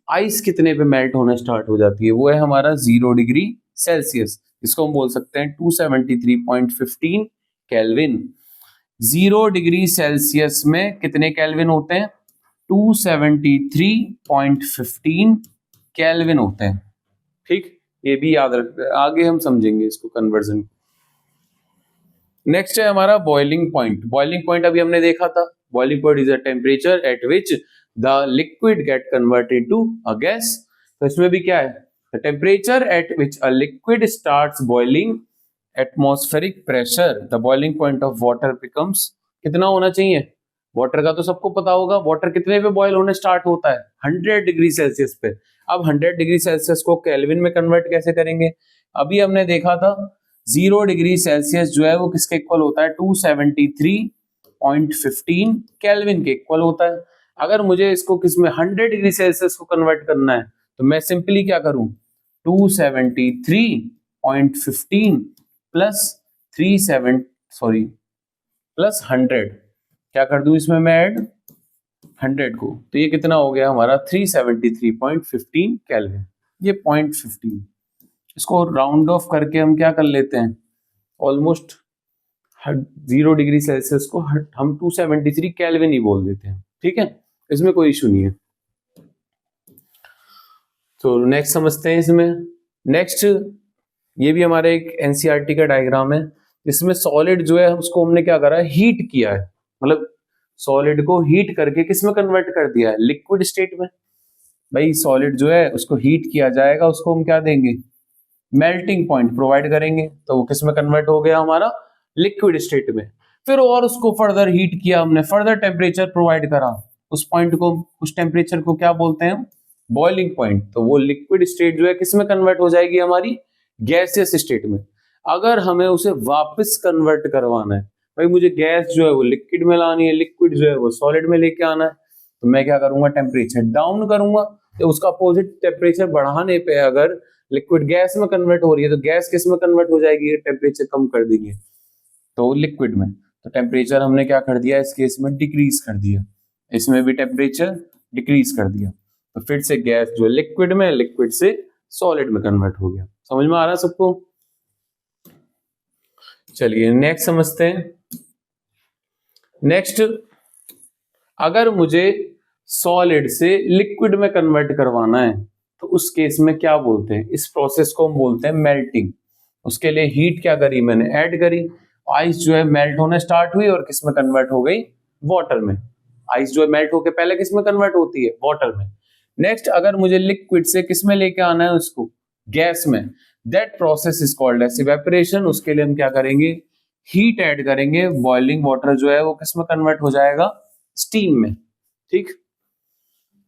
आइस कितने पे मेल्ट होना स्टार्ट हो जाती है, वो है हमारा 0 डिग्री सेल्सियस, इसको हम बोल सकते हैं 273.15 केल्विन। 0 डिग्री सेल्सियस में कितने केल्विन होते हैं, 273.15 केल्विन होते हैं। ठीक, ये भी याद रख, आगे हम समझेंगे इसको कन्वर्जन। नेक्स्ट है हमारा बॉइलिंग पॉइंट। बॉइलिंग पॉइंट अभी हमने देखा था, boiling point is a temperature at which the liquid get converted to a gas. तो इसमें भी क्या है, the temperature at which a liquid starts boiling atmospheric pressure, the boiling point of water becomes, कितना होना चाहिए, वाटर का तो सबको पता होगा, वाटर कितने पे बॉयल होने स्टार्ट होता है, 100 डिग्री सेल्सियस पे। अब 100 डिग्री सेल्सियस को केल्विन में कन्वर्ट कैसे करेंगे, अभी हमने देखा था 0 डिग्री सेल्सियस जो है वो किसके इक्वल होता है, 273.15 केल्विन के इक्वल होता है। अगर मुझे इसको किसमें 100 डिग्री सेल्सियस को कन्वर्ट करना है तो मैं सिंपली क्या करूं, 273.15 प्लस 100, क्या कर दूं इसमें मैं ऐड 100 को, तो ये कितना हो गया हमारा 373.15 केल्विन, ये 0.15। इसको राउंड ऑफ करके हम क्या कर लेते हैं, ऑलमोस्ट 0 डिग्री सेल्सियस को हम 273 केल्विन ही बोल देते हैं। ठीक है, इसमें कोई इशू नहीं है। तो नेक्स्ट समझते हैं इसमें। नेक्स्ट ये भी हमारे एक एनसीईआरटी का डायग्राम है, इसमें सॉलिड जो है उसको हमने क्या करा है, हीट किया है, मतलब सॉलिड को हीट करके किसमें कन्वर्ट कर दिया है, लिक्विड स्टेट में। भाई सॉलिड जो है उसको हीट किया जाएगा, उसको हम क्या देंगे, मेल्टिंग पॉइंट प्रोवाइड करेंगे, तो वो किसमें कन्वर्ट हो गया हमारा, लिक्विड स्टेट में। फिर और उसको फर्दर हीट किया हमने, फर्दर टेम्परेचर प्रोवाइड करा, उस पॉइंट को, उस टेम्परेचर को क्या बोलते हैं, बॉइलिंग पॉइंट। तो वो लिक्विड स्टेट जो है किसमें कन्वर्ट हो जाएगी, हमारी गैसियस स्टेट में। अगर हमें उसे वापस कन्वर्ट करवाना है, भाई मुझे गैस जो है वो लिक्विड में लानी है, लिक्विड जो है वो सॉलिड में लेके आना है, तो मैं क्या करूंगा, टेम्परेचर डाउन करूंगा। तो उसका अपोजिट टेम्परेचर बढ़ाने पे अगर लिक्विड गैस में कन्वर्ट हो रही है तो गैस किस में कन्वर्ट हो जाएगी, टेम्परेचर कम कर देंगे तो लिक्विड में। तो टेम्परेचर हमने क्या कर दिया इस केस में, डिक्रीज कर दिया, इसमें भी टेम्परेचर डिक्रीज कर दिया, तो फिर से गैस जो लिक्विड में, लिक्विड से सॉलिड में कन्वर्ट हो गया। समझ में आ रहा है सबको। चलिए नेक्स्ट समझते हैं। नेक्स्ट, अगर मुझे सॉलिड से लिक्विड में कन्वर्ट करवाना है तो उस केस में क्या बोलते हैं, इस प्रोसेस को हम बोलते हैं मेल्टिंग। उसके लिए हीट क्या करी मैंने, ऐड करी, आइस जो है मेल्ट होने स्टार्ट हुई और किस में कन्वर्ट हो गई, वाटर में। आइस जो है मेल्ट होके पहले किस में कन्वर्ट होती है, वाटर में। नेक्स्ट, अगर मुझे लिक्विड से किस में लेके आना है उसको, गैस में, that process is called as evaporation. उसके लिए हम क्या करेंगे, हीट ऐड करेंगे, बॉइलिंग वाटर जो है वो किस में कन्वर्ट हो जाएगा, स्टीम में। ठीक,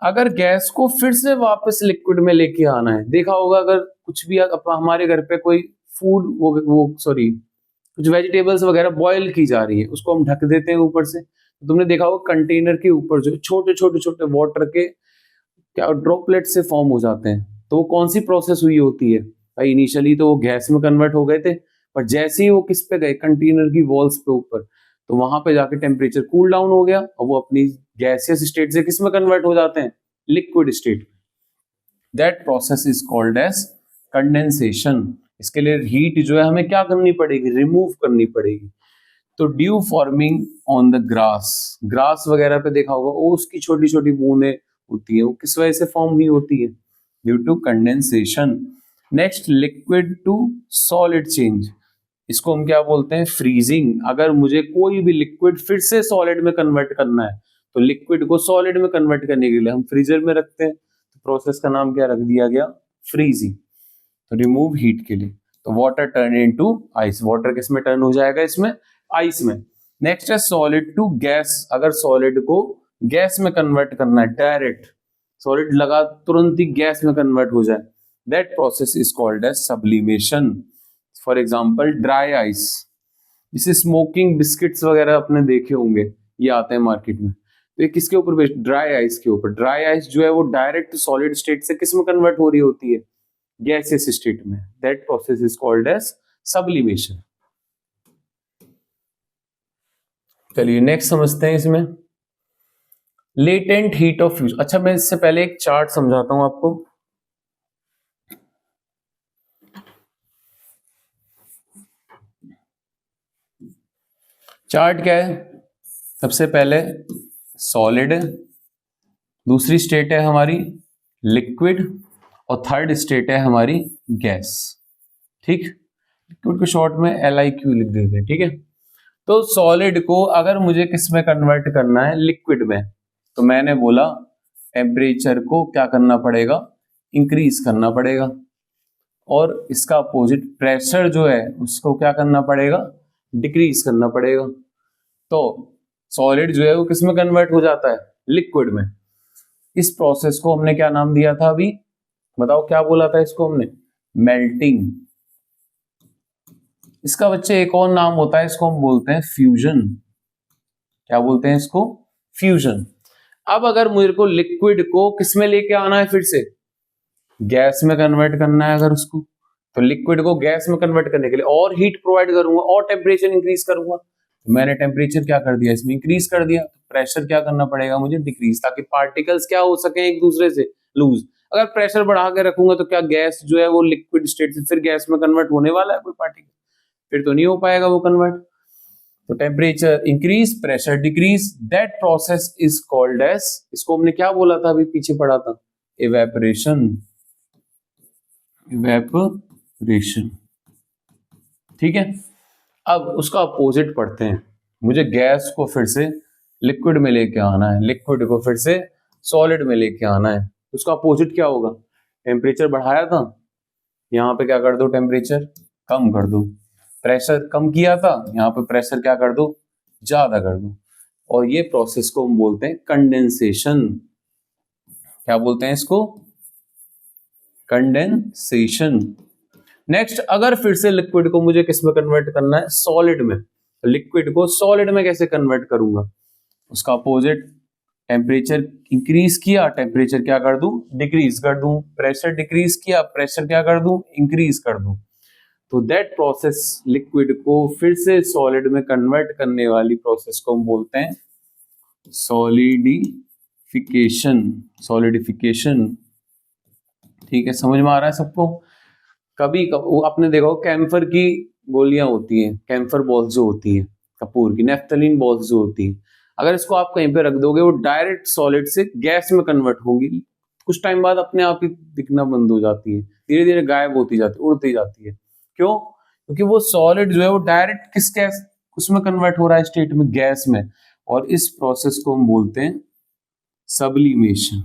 अगर गैस को फिर से वापस लिक्विड में लेके आना है, देखा होगा अगर कुछ भी हमारे घर पे कोई फूड कुछ वेजिटेबल्स वगैरह बॉईल की जा रही है, उसको हम ढक देते हैं ऊपर से, तो तुमने देखा होगा कंटेनर के ऊपर जो छोटे छोटे छोटे वाटर के क्या ड्रॉपलेट से फॉर्म हो जाते हैं, तो वो कौन सी प्रोसेस हुई होती है भाई, इनिशियली तो वो गैस में कन्वर्ट हो गए थे, पर जैसे ही वो किस पे गए, कंटेनर की वॉल्स पे ऊपर, तो वहां पे जाके टेम्परेचर कूल डाउन हो गया और वो अपनी गैसियस स्टेट से किस में कन्वर्ट हो जाते हैं, liquid state. That process is called as condensation. इसके लिए हीट जो है हमें क्या करनी पड़ेगी, रिमूव करनी पड़ेगी। तो due forming on the grass, grass वगैरह पे देखा होगा वो उसकी छोटी छोटी बूंदें होती है, वो किस वजह से फॉर्म हुई होती है, due to condensation. Next, liquid to solid change, इसको हम क्या बोलते हैं, फ्रीजिंग। अगर मुझे कोई भी लिक्विड फिर से सॉलिड में कन्वर्ट करना है तो लिक्विड को सॉलिड में कन्वर्ट करने के लिए हम फ्रीजर में रखते हैं, तो प्रोसेस का नाम क्या रख दिया गया, फ्रीजिंग। तो रिमूव हीट के लिए, तो water turn into ice, water किस में टर्न हो जाएगा, इसमें आइस में। नेक्स्ट है सॉलिड टू गैस, अगर सॉलिड को गैस में कन्वर्ट करना है, डायरेक्ट सॉलिड लगा तुरंत ही गैस में कन्वर्ट हो जाए, that process is called as sublimation. For example dry ice, जिसे स्मोकिंग बिस्किट्स वगैरह आपने देखे होंगे, ये आते हैं मार्केट में, तो ये किसके ऊपर बेस्ड, ड्राई आइस के ऊपर। ड्राई आइस जो है वो डायरेक्ट सॉलिड स्टेट से किस में कन्वर्ट हो रही होती है, गैसियस स्टेट में, that process is called as sublimation. चलिए नेक्स्ट समझते हैं इसमें लेटेंट हीट ऑफ फ्यूजन। अच्छा, मैं इससे पहले एक चार्ट समझाता हूं आपको। चार्ट क्या है? सबसे पहले सॉलिड, दूसरी स्टेट है हमारी लिक्विड, और थर्ड स्टेट है हमारी गैस। ठीक, लिक्विड को शॉर्ट में LIQ लिख देते हैं। ठीक है, तो सॉलिड को अगर मुझे किस में कन्वर्ट करना है, लिक्विड में, तो मैंने बोला टेम्परेचर को क्या करना पड़ेगा, इंक्रीज करना पड़ेगा, और इसका अपोजिट प्रेशर जो है उसको क्या करना पड़ेगा, डिक्रीज करना पड़ेगा। तो सॉलिड जो है वो किस में कन्वर्ट हो जाता है, लिक्विड में। इस प्रोसेस को हमने क्या नाम दिया था अभी, बताओ क्या बोला था इसको हमने, मेल्टिंग। इसका बच्चे एक और नाम होता है, इसको हम बोलते हैं फ्यूजन। क्या बोलते हैं इसको, फ्यूजन। अब अगर मुझे को लिक्विड को किस में लेके आना है, फिर से गैस में कन्वर्ट करना है अगर उसको, तो लिक्विड को गैस में कन्वर्ट करने के लिए और हीट प्रोवाइड करूंगा और टेम्परेचर इंक्रीज करूंगा। तो मैंने टेम्परेचर क्या कर दिया, इसमें इंक्रीज कर दिया। प्रेशर क्या करना पड़ेगा मुझे, डिक्रीज, ताकि पार्टिकल्स क्या हो सके एक दूसरे से लूज। अगर प्रेशर बढ़ा के रखूंगा तो क्या गैस जो है वो लिक्विड स्टेट से फिर गैस में कन्वर्ट होने वाला है कोई पार्टिकल, फिर तो नहीं हो पाएगा वो कन्वर्ट। तो temperature increase, pressure decrease, that process is called as, इसको हमने क्या बोला था अभी पीछे पढ़ा था, इवेपोरेशन। इवेपोरेशन, ठीक है। अब उसका अपोजिट पढ़ते हैं, मुझे गैस को फिर से लिक्विड में लेके आना है, लिक्विड को फिर से सॉलिड में लेके आना है। उसका अपोजिट क्या होगा, टेम्परेचर बढ़ाया था, यहाँ पे क्या कर दो, टेम्परेचर कम कर दो। प्रेशर कम किया था, यहाँ पे प्रेशर क्या कर दो, ज्यादा कर दो। और ये प्रोसेस को हम बोलते हैं कंडेंसेशन। क्या बोलते हैं इसको, कंडेंसेशन। नेक्स्ट, अगर फिर से लिक्विड को मुझे किस में कन्वर्ट करना है, सॉलिड में, लिक्विड को सॉलिड में कैसे कन्वर्ट करूंगा, उसका अपोजिट, टेम्परेचर इंक्रीज किया, टेम्परेचर क्या कर दूं, डिक्रीज कर दूं। प्रेशर डिक्रीज किया, प्रेशर क्या कर दूं, इंक्रीज कर दूं। तो दैट प्रोसेस, लिक्विड को फिर से सॉलिड में कन्वर्ट करने वाली प्रोसेस को हम बोलते हैं सॉलिडिफिकेशन। सॉलिडिफिकेशन, ठीक है, समझ में आ रहा है सबको। कभी वो आपने देखा कैम्फर की गोलियां होती हैं, कैम्फर बॉल्स जो होती हैं, कपूर की नेफ्थलीन बॉल्स जो होती हैं, अगर इसको आप कहीं पे रख दोगे वो डायरेक्ट सॉलिड से गैस में कन्वर्ट होंगी, कुछ टाइम बाद अपने आप ही दिखना बंद हो जाती है, धीरे धीरे गायब होती जाती है, उड़ती जाती है। क्यों, क्योंकि वो सॉलिड जो है वो डायरेक्ट किस गैस उसमें कन्वर्ट हो रहा है, स्टेट में, गैस में। और इस प्रोसेस को हम बोलते हैं सब्लिमेशन।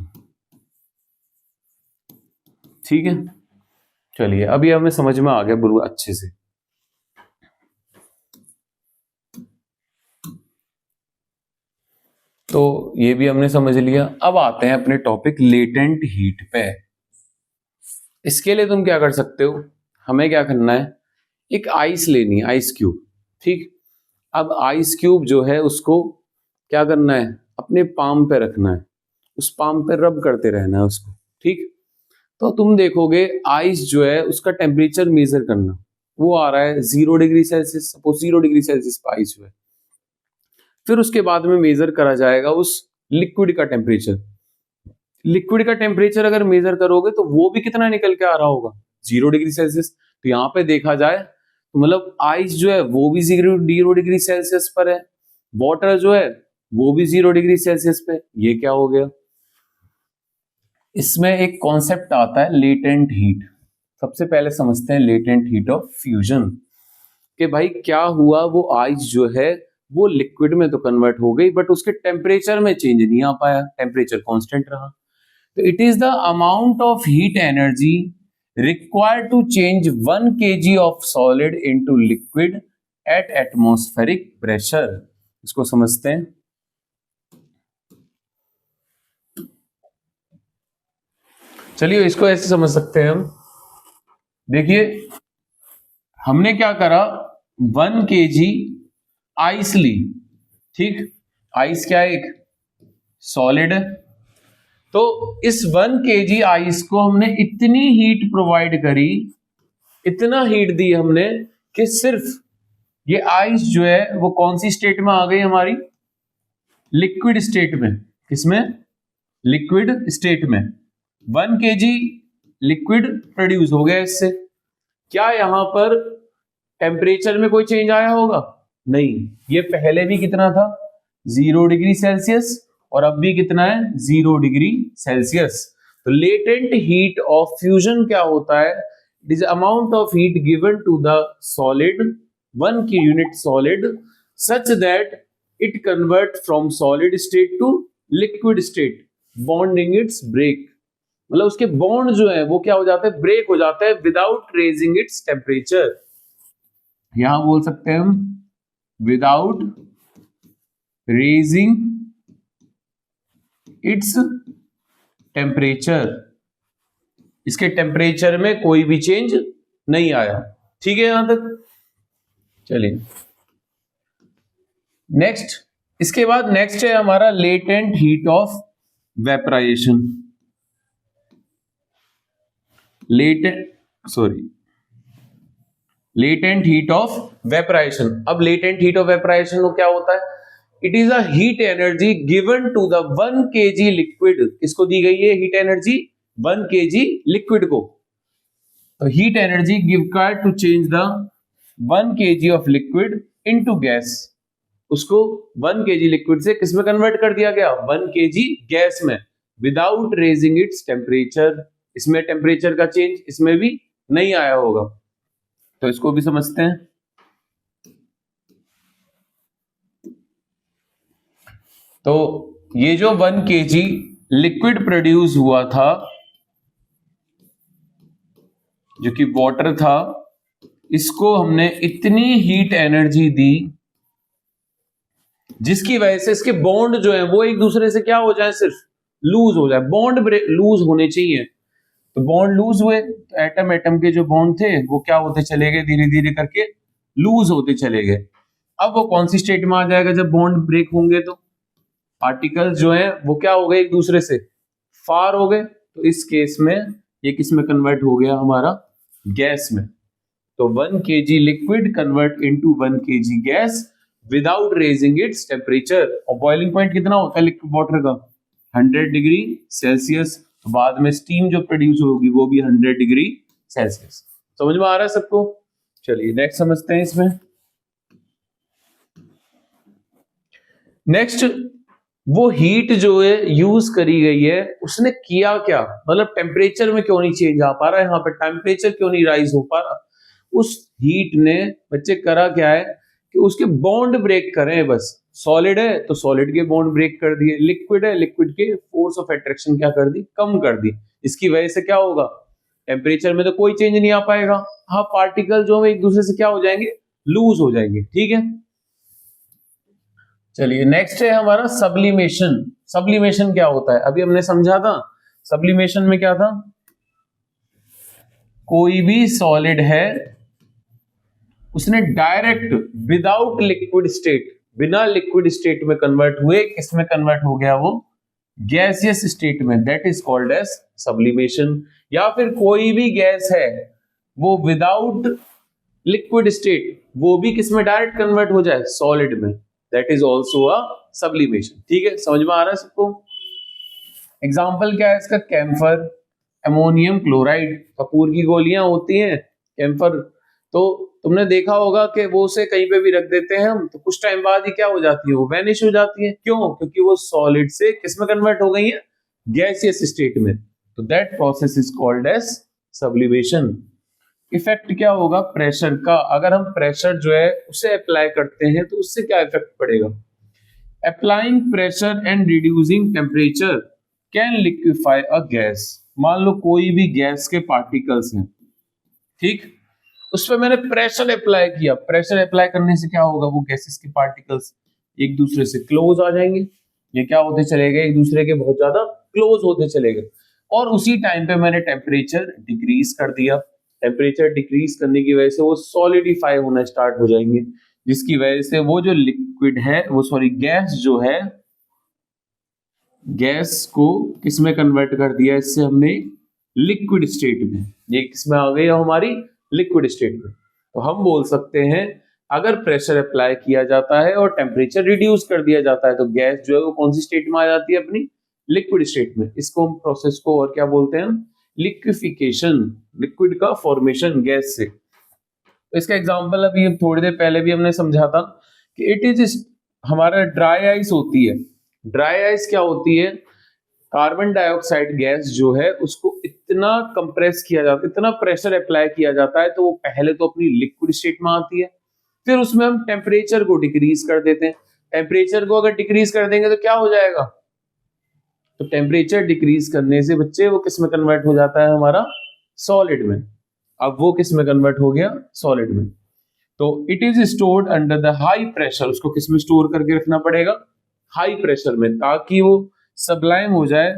ठीक है, चलिए अभी हमें समझ में आ गया बिल्कुल अच्छे से। तो ये भी हमने समझ लिया। अब आते हैं अपने टॉपिक लेटेंट हीट पे। इसके लिए तुम क्या कर सकते हो, हमें क्या करना है, एक आइस लेनी है, आइस क्यूब। ठीक, अब आइस क्यूब जो है उसको क्या करना है, अपने पाम पे रखना है, उस पाम पे रब करते रहना है उसको। ठीक, तो तुम देखोगे आइस जो है उसका टेम्परेचर मेजर करना, वो आ रहा है 0 degree Celsius, suppose 0 degree Celsius पे आइस जो है। फिर उसके बाद में मेजर करा जाएगा उस लिक्विड का टेम्परेचर। लिक्विड का टेम्परेचर अगर मेजर करोगे तो वो भी कितना निकल के आ रहा होगा, 0 डिग्री सेल्सियस। तो यहाँ पे देखा जाए तो मतलब आइस जो है वो भी 0 डिग्री सेल्सियस पर है, वाटर जो है वो भी 0 डिग्री सेल्सियस पे। ये क्या हो गया, इसमें एक कॉन्सेप्ट आता है लेटेंट हीट। सबसे पहले समझते हैं लेटेंट हीट ऑफ फ्यूजन, कि भाई क्या हुआ, वो आइस जो है वो लिक्विड में तो कन्वर्ट हो गई, बट उसके टेम्परेचर में चेंज नहीं आ पाया, टेम्परेचर कांस्टेंट रहा। तो it is the amount of heat energy required to change 1 kg of solid into liquid at atmospheric pressure. इसको समझते हैं। चलिए इसको ऐसे समझ सकते हैं हम, देखिए हमने क्या करा, 1 kg आइस ली। ठीक, आइस क्या है, एक सॉलिड है। तो इस 1 kg आइस को हमने इतनी हीट प्रोवाइड करी, इतना हीट दी हमने कि सिर्फ ये आइस जो है वो कौन सी स्टेट में आ गई हमारी? लिक्विड स्टेट में। किसमें? लिक्विड स्टेट में। 1 kg लिक्विड प्रोड्यूस हो गया इससे। क्या यहां पर टेम्परेचर में कोई चेंज आया होगा? नहीं। ये पहले भी कितना था? 0 डिग्री सेल्सियस, और अब भी कितना है? 0 डिग्री सेल्सियस। तो लेटेंट हीट ऑफ फ्यूजन क्या होता है? It is amount of heat given to the solid, 1 की unit solid, such that it convert from solid state to liquid state, bonding its break. मतलब उसके बॉन्ड जो है वो क्या हो जाता है? ब्रेक हो जाता है विदाउट रेजिंग इट्स टेम्परेचर। यहां बोल सकते हैं हम विदाउट रेजिंग इट्स टेम्परेचर। इसके टेम्परेचर में कोई भी चेंज नहीं आया। ठीक है यहां तक? चलिए नेक्स्ट। इसके बाद नेक्स्ट है हमारा latent heat of vaporisation. Latent heat of vaporisation. अब लेटेंट हीट ऑफ वेपराइजेशन को क्या होता है? It is a heat energy given to the 1 kg liquid. किसको दी गई है हीट एनर्जी? 1 kg लिक्विड को। तो heat energy given to change the 1 kg of liquid into gas. उसको 1 kg लिक्विड से किस में कन्वर्ट कर दिया गया? 1 kg गैस में, विदाउट रेजिंग इट्स टेम्परेचर। इसमें टेम्परेचर का चेंज इसमें भी नहीं आया होगा। तो इसको भी समझते हैं। तो ये जो 1 kg लिक्विड प्रोड्यूस हुआ था, जो कि वाटर था, इसको हमने इतनी हीट एनर्जी दी जिसकी वजह से इसके बॉन्ड जो है वो एक दूसरे से क्या हो जाए? सिर्फ लूज हो जाए। बॉन्ड लूज होने चाहिए। तो बॉन्ड लूज हुए तो एटम एटम के जो बॉन्ड थे वो क्या होते चले गए? धीरे धीरे करके लूज होते चले गए। अब वो कौन सी स्टेट में आ जाएगा जब बॉन्ड ब्रेक होंगे? तो पार्टिकल्स जो है वो क्या हो गए? एक दूसरे से फार हो गए। तो इस केस में ये किस में कन्वर्ट हो गया? हमारा गैस में। तो 1 kg liquid convert into 1 kg gas without raising its temperature. और बॉइलिंग पॉइंट कितना होता है लिक्विड वाटर का? 100 डिग्री सेल्सियस। तो बाद में स्टीम जो प्रोड्यूस होगी वो भी 100 डिग्री सेल्सियस। समझ में आ रहा है सबको? चलिए नेक्स्ट समझते हैं इसमें। नेक्स्ट, वो हीट जो है यूज करी गई है उसने किया क्या? मतलब टेम्परेचर में क्यों नहीं चेंज आ पा रहा है? यहाँ पे टेम्परेचर क्यों नहीं राइज हो पा रहा? उस हीट ने बच्चे करा क्या है कि उसके बॉन्ड ब्रेक करें। बस सॉलिड है तो सॉलिड के बॉन्ड ब्रेक कर दिए, लिक्विड है लिक्विड के फोर्स ऑफ अट्रैक्शन क्या कर दी? कम कर दी। इसकी वजह से क्या होगा? टेम्परेचर में तो कोई चेंज नहीं आ पाएगा। हाँ, पार्टिकल जो है एक दूसरे से क्या हो जाएंगे? लूज हो जाएंगे। ठीक है, चलिए नेक्स्ट है हमारा सब्लिमेशन। सब्लिमेशन क्या होता है? अभी हमने समझा था। सब्लिमेशन में क्या था? कोई भी सॉलिड है उसने डायरेक्ट विदाउट लिक्विड स्टेट, बिना लिक्विड स्टेट में कन्वर्ट हुए किसमें कन्वर्ट हो गया? वो गैसियस स्टेट में। That is called as sublimation. या फिर कोई भी गैस है वो विदाउट लिक्विड स्टेट वो भी किसमें डायरेक्ट कन्वर्ट हो जाए? सॉलिड में। That is also a sublimation. ठीक है, समझ में आ रहा है सबको? एग्जाम्पल क्या है इसका? Camphor, ammonium chloride. कपूर की गोलियां होती हैं कैम्फर। तो तुमने देखा होगा कि वो उसे कहीं पे भी रख देते हैं हम, तो कुछ टाइम बाद ही क्या हो जाती है? वो वैनिश हो जाती है। क्यों? क्योंकि वो सॉलिड से किसमें कन्वर्ट हो गई है? गैसियस स्टेट में। तो that process is called as sublimation. Effect क्या होगा प्रेशर का? अगर हम प्रेशर जो है उसे अप्लाई करते हैं तो उससे क्या इफेक्ट पड़ेगा? Applying pressure and reducing temperature can liquefy a gas. मान लो कोई भी गैस के पार्टिकल्स हैं, ठीक, उस पर मैंने प्रेशर अप्लाई किया। प्रेशर अप्लाई करने से क्या होगा? वो गैसेस के पार्टिकल्स एक दूसरे से क्लोज आ जाएंगे। ये क्या होते चले गए? एक दूसरे के बहुत ज्यादा क्लोज होते चले गए। और उसी टाइम पे मैंने टेम्परेचर डिक्रीज कर दिया। टेम्परेचर डिक्रीज करने की वजह से वो सॉलिडिफाई होना स्टार्ट हो जाएंगे, जिसकी वजह से वो जो लिक्विड है वो गैस जो है, गैस को किसमें कन्वर्ट कर दिया? इससे हमने लिक्विड स्टेट में। ये किसमें आ गई हमारी? लिक्विड स्टेट में। तो हम बोल सकते हैं अगर प्रेशर अप्लाई किया जाता है और टेम्परेचर रिड्यूस कर दिया जाता है तो गैस जो है वो कौन सी स्टेट में आ जाती है, अपनी लिक्विड स्टेट में। इसको हम प्रोसेस को और क्या बोलते हैं, लिक्विफिकेशन, लिक्विड का फॉर्मेशन गैस से। तो इसका एग्जांपल अभी थोड़ी देर पहले भी हमने समझा था कि इट इज, हमारा ड्राई आइस होती है। ड्राई आइस क्या होती है, कार्बन डाइऑक्साइड गैस जो है उसको इतना कंप्रेस किया जाता है, इतना प्रेशर अप्लाई किया जाता है तो वो पहले तो अपनी लिक्विड स्टेट में आती है, फिर उसमें हम टेम्परेचर को डिक्रीज कर देते हैं। टेम्परेचर को अगर डिक्रीज कर देंगे तो क्या हो जाएगा, तो टेम्परेचर डिक्रीज करने से बच्चे वो किस में कन्वर्ट हो जाता है, हमारा सॉलिड में। अब वो किस में कन्वर्ट हो गया, सॉलिड में। तो it is stored under the high pressure, उसको किस में स्टोर करके रखना पड़ेगा, हाई प्रेशर में, ताकि वो सबलाइम हो जाए।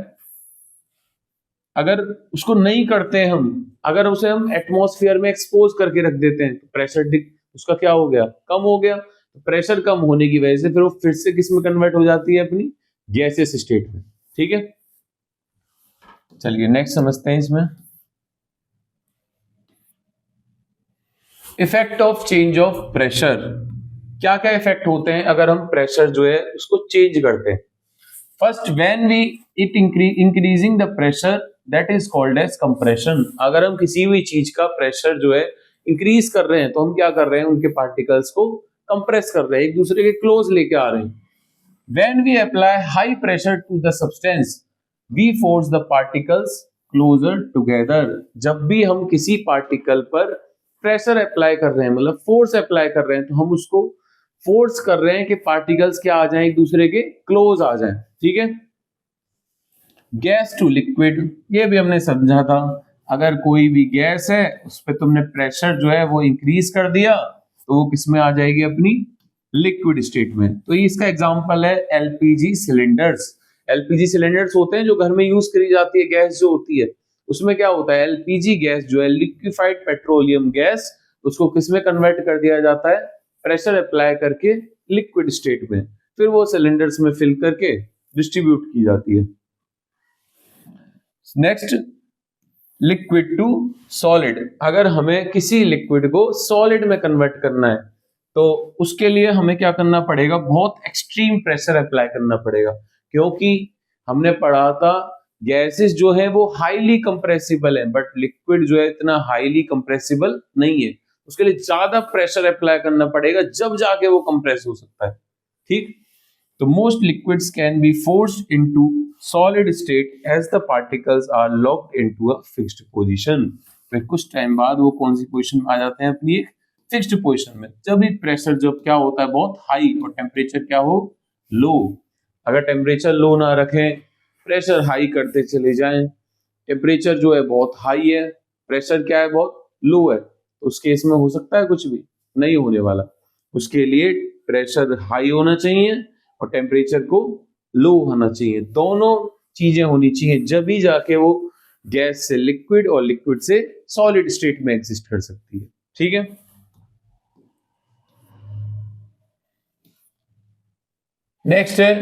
अगर उसको नहीं करते हम, अगर उसे हम एटमॉस्फेयर में एक्सपोज करके रख देते हैं तो प्रेशर उसका क्या हो गया, कम हो गया। तो प्रेशर कम होने की वजह से फिर वो फिर से किस में कन्वर्ट हो जाती है, अपनी गैसियस स्टेट में। ठीक है, चलिए नेक्स्ट समझते हैं इसमें। Effect of change of pressure, क्या क्या इफेक्ट होते हैं अगर हम प्रेशर जो है उसको चेंज करते हैं। First, when we it increasing the pressure that is called as compression. अगर हम किसी भी चीज का प्रेशर जो है इंक्रीज कर रहे हैं तो हम क्या कर रहे हैं, उनके पार्टिकल्स को कंप्रेस कर रहे हैं, एक दूसरे के क्लोज लेके आ रहे हैं। When we apply high pressure to the substance we force the particles closer together. जब भी हम किसी पार्टिकल पर प्रेशर अप्लाई कर रहे हैं, मतलब फोर्स अप्लाई कर रहे हैं, तो हम उसको फोर्स कर रहे हैं कि पार्टिकल्स क्या आ जाएं, एक दूसरे के क्लोज आ जाएं। ठीक है, गैस टू लिक्विड, ये भी हमने समझा था। अगर कोई भी गैस है उस पर तुमने प्रेशर जो है वो इंक्रीज कर दिया तो वो किस में आ जाएगी, अपनी लिक्विड स्टेट में। तो ये इसका एग्जांपल है एलपीजी सिलेंडर्स। एलपीजी सिलेंडर्स होते हैं जो घर में यूज करी जाती है गैस जो होती है, उसमें क्या होता है, एलपीजी गैस जो है लिक्विफाइड पेट्रोलियम गैस, उसको किस में कन्वर्ट कर दिया जाता है, प्रेशर अप्लाई करके लिक्विड स्टेट में, फिर वो सिलेंडर्स में फिल करके डिस्ट्रीब्यूट की जाती है। Next, liquid to solid. अगर हमें किसी लिक्विड को सॉलिड में कन्वर्ट करना है तो उसके लिए हमें क्या करना पड़ेगा, बहुत एक्सट्रीम प्रेशर अप्लाई करना पड़ेगा, क्योंकि हमने पढ़ा था गैसेस जो है वो हाईली कंप्रेसिबल है, बट लिक्विड जो है इतना हाईली कंप्रेसिबल नहीं है। उसके लिए ज्यादा प्रेशर अप्लाई करना पड़ेगा, जब जाके वो कंप्रेस हो सकता है। ठीक, तो most liquids can be forced into solid state as the particles are locked into a fixed position। फिर कुछ टाइम बाद वो कौन सी पोजीशन में आ जाते हैं, अपनी एक फिक्स्ड पोजीशन में। जब भी प्रेशर जब क्या होता है बहुत हाई और टेम्परेचर क्या हो, लो। अगर टेम्परेचर लो ना रखें, प्रेशर हाई करते चले जाएं, टेम्परेचर जो है बहुत हाई है, प्रेशर क्या है बहुत लो है, तो उस केस में हो सकता है कुछ भी नहीं होने वाला। उसके लिए प्रेशर हाई होना चाहिए और टेम्परेचर को लो होना चाहिए, दोनों चीजें होनी चाहिए, जब ही जाके वो गैस से लिक्विड और लिक्विड से सॉलिड स्टेट में एग्जिस्ट कर सकती है। ठीक है, नेक्स्ट है,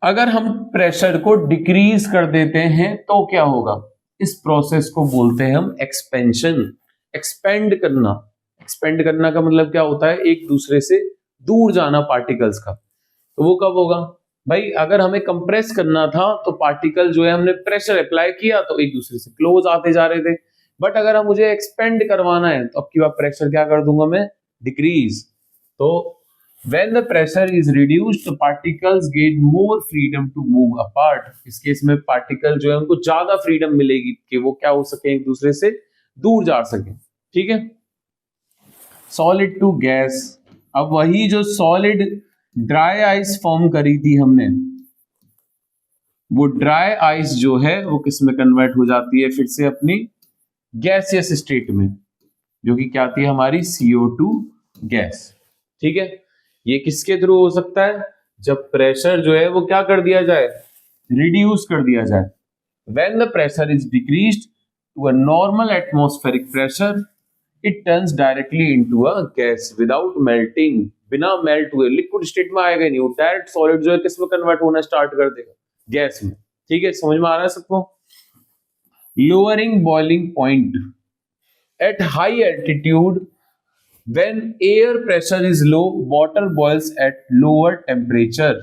अगर हम प्रेशर को डिक्रीज कर देते हैं तो क्या होगा, इस प्रोसेस को बोलते हैं हम एक्सपेंशन। एक्सपेंड करना, एक्सपेंड करना का मतलब क्या होता है, एक दूसरे से दूर जाना पार्टिकल्स का। तो वो कब होगा भाई, अगर हमें कंप्रेस करना था तो पार्टिकल जो है हमने प्रेशर अप्लाई किया तो एक दूसरे से क्लोज आते जा रहे थे, बट अगर हम मुझे एक्सपेंड करवाना है तो अब की बार प्रेशर क्या कर दूंगा मैं, डिक्रीज। तो when the pressure is reduced the particles gain more freedom to move apart। इस केस में पार्टिकल जो है उनको ज्यादा फ्रीडम मिलेगी कि वो क्या हो सके, एक दूसरे से दूर जा सके। ठीक है, सॉलिड टू गैस। अब वही जो सॉलिड ड्राई आइस फॉर्म करी थी हमने, वो ड्राई आइस जो है वो किस में कन्वर्ट हो जाती है, फिर से अपनी गैसियस स्टेट में, जो कि क्या आती है हमारी CO2 गैस। ठीक है, ये किसके थ्रू हो सकता है, जब प्रेशर जो है वो क्या कर दिया जाए, रिड्यूस कर दिया जाए। When the pressure is decreased to a normal atmospheric pressure, it turns directly into a gas without melting। बिना मेल्ट हुए लिक्विड स्टेट में आएगा नहीं, वो डायरेक्ट सॉलिड जो है किस में कन्वर्ट होना स्टार्ट कर देगा, गैस में। ठीक है, समझ में आ रहा है सबको। Lowering boiling point at high altitude when air pressure is low water boils at lower temperature.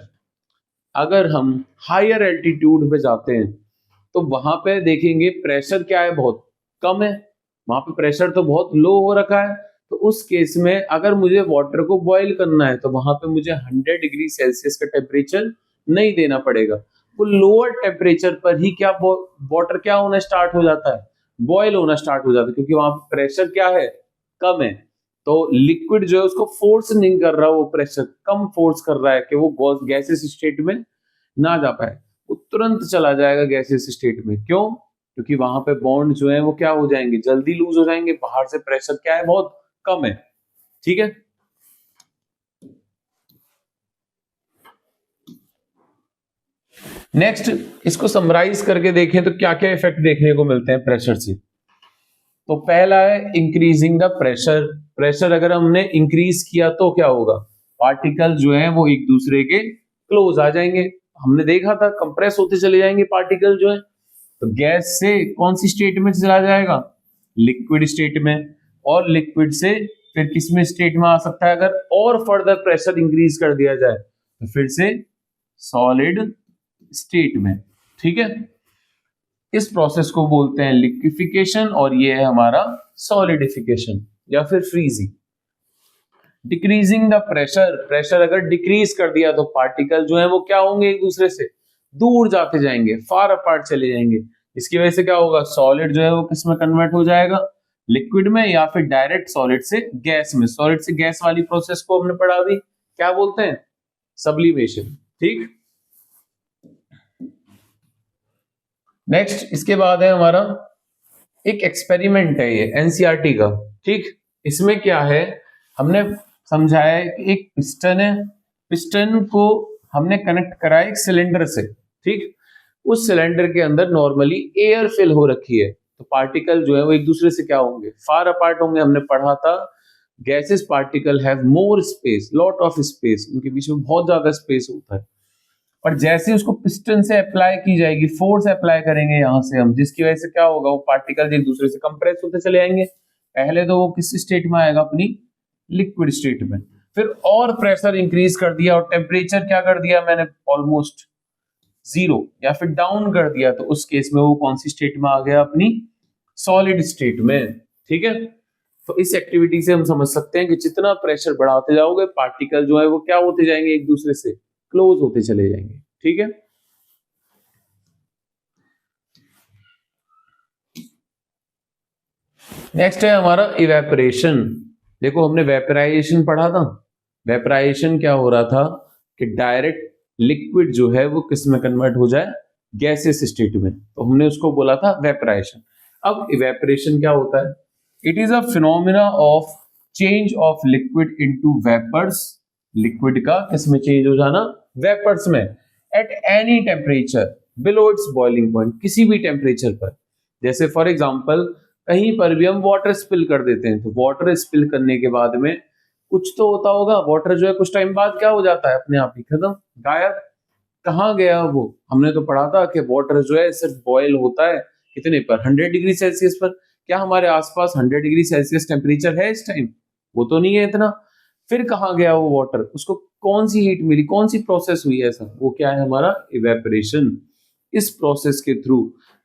अगर हम हायर एल्टीट्यूड पे जाते हैं तो वहां पे देखेंगे प्रेशर क्या है, बहुत कम है, वहां पे प्रेशर तो बहुत लो हो रखा है। तो उस केस में अगर मुझे वाटर को बॉईल करना है तो वहां पे मुझे 100 डिग्री सेल्सियस का टेम्परेचर नहीं देना पड़ेगा। वो लोअर टेम्परेचर पर ही क्या वाटर क्या होना स्टार्ट हो जाता है, बॉयल होना स्टार्ट हो जाता है, क्योंकि वहां पे प्रेशर क्या है, कम है। तो लिक्विड जो है उसको फोर्स नहीं कर रहा, वो प्रेशर कम फोर्स कर रहा है कि वो गैसेस स्टेट में ना जा पाए, वो तुरंत चला जाएगा गैसेस स्टेट में। क्यों? क्योंकि वहां पे बॉन्ड जो है वो क्या हो जाएंगे, जल्दी लूज हो जाएंगे, बाहर से प्रेशर क्या है, बहुत कम है। ठीक है, नेक्स्ट इसको समराइज करके देखें तो क्या क्या इफेक्ट देखने को मिलते हैं प्रेशर से। तो पहला है इंक्रीजिंग द प्रेशर। प्रेशर अगर हमने इंक्रीज किया तो क्या होगा, पार्टिकल जो है वो एक दूसरे के क्लोज आ जाएंगे। हमने देखा था कंप्रेस होते चले जाएंगे पार्टिकल जो है, तो गैस से कौन सी स्टेट में चला जाएगा, लिक्विड स्टेट में। और लिक्विड से फिर किस में स्टेट में आ सकता है, अगर और फर्दर प्रेशर इंक्रीज कर दिया जाए तो फिर से सॉलिड स्टेट में। ठीक है, इस प्रोसेस को बोलते हैं लिक्विफिकेशन, और ये है हमारा सॉलिडिफिकेशन या फिर freezing. Decreasing the pressure, pressure अगर डिक्रीज कर दिया तो पार्टिकल जो है वो क्या होंगे, एक दूसरे से दूर जाते जाएंगे, फार अपार्ट चले जाएंगे। इसकी वजह से क्या होगा, सॉलिड जो है वो किस में कन्वर्ट हो जाएगा, लिक्विड में, या फिर डायरेक्ट सॉलिड से गैस में। सॉलिड से गैस वाली प्रोसेस को हमने पढ़ा भी, क्या बोलते हैं, सब्लिमेशन। ठीक, नेक्स्ट इसके बाद है हमारा एक एक्सपेरिमेंट है, ये एनसीईआरटी का। ठीक, इसमें क्या है, हमने समझाया है कि एक पिस्टन है, पिस्टन को हमने कनेक्ट कराया एक सिलेंडर से। ठीक, उस सिलेंडर के अंदर नॉर्मली एयर फिल हो रखी है, तो पार्टिकल जो है वो एक दूसरे से क्या होंगे, फार अपार्ट होंगे। हमने पढ़ा था gases particle have more space, lot of space, उनके बीच में बहुत ज्यादा स्पेस होता है। और जैसे उसको पिस्टन से अप्लाई की जाएगी, फोर्स अप्लाई करेंगे यहां से हम, जिसकी वजह से क्या होगा, वो पार्टिकल एक दूसरे से कंप्रेस होते चले जाएंगे। पहले तो वो किस स्टेट में आएगा, अपनी लिक्विड स्टेट में। फिर और प्रेशर इंक्रीज कर दिया और टेम्परेचर क्या कर दिया मैंने, ऑलमोस्ट जीरो या फिर डाउन कर दिया, तो उस केस में वो कौन सी स्टेट में आ गया, अपनी सॉलिड स्टेट में। ठीक है, तो इस एक्टिविटी से हम समझ सकते हैं कि जितना प्रेशर बढ़ाते जाओगे पार्टिकल जो है वो क्या होते जाएंगे, एक दूसरे से क्लोज होते चले जाएंगे। ठीक है, नेक्स्ट है हमारा इवेपोरेशन। देखो हमने वेपराइजेशन पढ़ा था, वेपराइजेशन क्या हो रहा था कि डायरेक्ट लिक्विड जो है वो किस में कन्वर्ट हो जाए, गैसेस स्टेट में, तो हमने उसको बोला था वेपराइजेशन। अब इवेपोरेशन क्या होता है, it is a phenomena of change of liquid into vapours. Liquid का किस में चेंज हो जाना, वेपर्स में, at any temperature below its boiling point, किसी भी टेम्परेचर पर। जैसे फॉर एग्जांपल कहीं पर भी हम वाटर स्पिल कर देते हैं, तो वाटर स्पिल करने के बाद में कुछ तो होता होगा, वाटर जो है कुछ टाइम बाद क्या हो जाता है, अपने आप ही खत्म, गायब। कहाँ गया वो, हमने तो पढ़ा था कि वाटर जो है सिर्फ बॉयल होता है कितने पर, 100 डिग्री सेल्सियस पर। क्या हमारे आसपास 100 डिग्री सेल्सियस टेम्परेचर है इस टाइम, वो तो नहीं है इतना। फिर कहाँ गया वो वाटर, उसको कौन सी हीट मिली, कौन सी प्रोसेस हुई ऐसा, वो क्या है हमारा इवेपोरेशन। इस प्रोसेस के थ्रू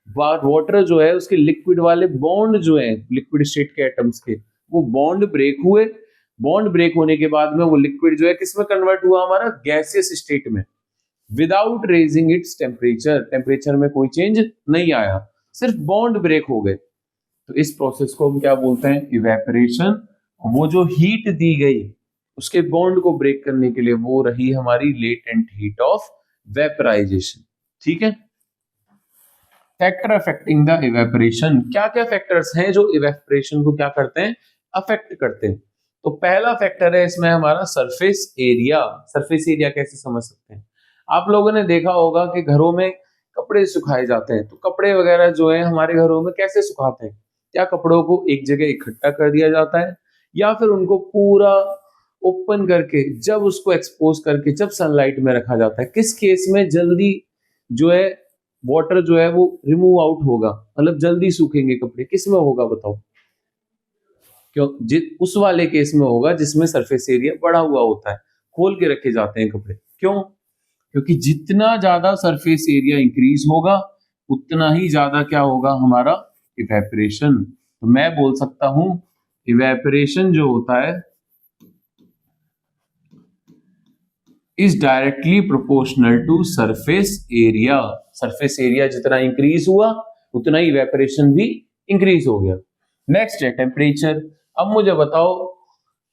वाटर जो है उसके लिक्विड वाले बॉन्ड जो है, लिक्विड स्टेट के एटम्स के, वो बॉन्ड ब्रेक हुए। बॉन्ड ब्रेक होने के बाद में वो लिक्विड जो है किस में कन्वर्ट हुआ, हमारा गैसियस स्टेट में, without raising its temperature. Temperature में कोई चेंज नहीं आया, सिर्फ बॉन्ड ब्रेक हो गए। तो इस प्रोसेस को हम क्या बोलते हैं, इवेपोरेशन। वो जो हीट दी गई उसके बॉन्ड को ब्रेक करने के लिए, वो रही हमारी लेटेंट हीट ऑफ वेपराइजेशन। ठीक है, फैक्टर अफेक्टिंग द इवेपोरेशन, क्या क्या फैक्टर्स हैं जो इवेपोरेशन को क्या करते हैं, अफेक्ट करते हैं। तो पहला फैक्टर है इसमें हमारा सरफेस एरिया। सरफेस एरिया कैसे समझ सकते हैं, आप लोगों ने देखा होगा कि घरों में कपड़े सुखाए जाते हैं, तो कपड़े वगैरह जो है हमारे घरों में कैसे सुखाते हैं, क्या कपड़ों को एक जगह इकट्ठा कर दिया जाता है, या फिर उनको पूरा ओपन करके जब उसको एक्सपोज करके जब सनलाइट में रखा जाता है। किस केस में जल्दी जो है वाटर जो है वो रिमूव आउट होगा, मतलब जल्दी सूखेंगे कपड़े, किस में होगा बताओ, क्यों उस वाले केस में होगा जिसमें सरफेस एरिया बढ़ा हुआ होता है, खोल के रखे जाते हैं कपड़े। क्यों? क्योंकि जितना ज्यादा सरफेस एरिया इंक्रीज होगा उतना ही ज्यादा क्या होगा हमारा इवेपोरेशन। तो मैं बोल सकता हूं इवेपोरेशन जो होता है is directly proportional to surface area. Surface area जितना इंक्रीज हुआ उतना ही इवेपोरेशन भी इंक्रीज हो गया। नेक्स्ट है टेम्परेचर। अब मुझे बताओ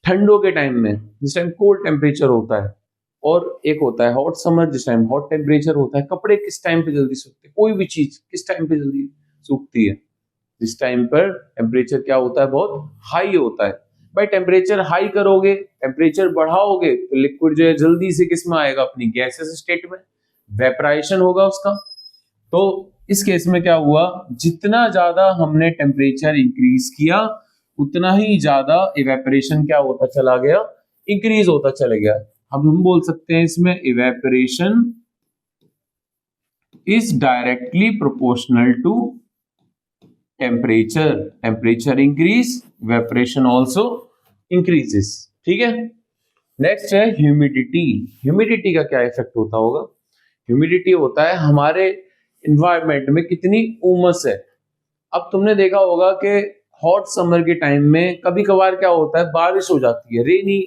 ठंडों के टाइम में जिस टाइम कोल्ड टेम्परेचर होता है और एक होता है हॉट समर जिस टाइम हॉट टेम्परेचर होता है, कपड़े किस टाइम पे जल्दी सूखते हैं? कोई भी चीज किस टाइम पे जल्दी सूखती है? जिस टाइम पर टेम्परेचर क्या होता है, बहुत हाई होता है। भाई टेम्परेचर हाई करोगे, टेम्परेचर बढ़ाओगे तो लिक्विड जो है जल्दी से किस में आएगा, अपनी गैसेस स्टेट में, वेपराइजेशन होगा उसका। तो इस केस में क्या हुआ, जितना ज्यादा हमने टेम्परेचर इंक्रीज किया उतना ही ज्यादा इवेपोरेशन क्या होता चला गया, इंक्रीज होता चला गया। अब हम बोल सकते हैं इसमें evaporation is directly proportional to temperature. Temperature increase, evaporation also increases. ठीक है। नेक्स्ट है ह्यूमिडिटी। ह्यूमिडिटी का क्या इफेक्ट होता होगा? ह्यूमिडिटी होता है हमारे इन्वायरमेंट में कितनी उमस है। अब तुमने देखा होगा कि हॉट समर के टाइम में कभी कभार क्या होता है, बारिश हो जाती है, रेनी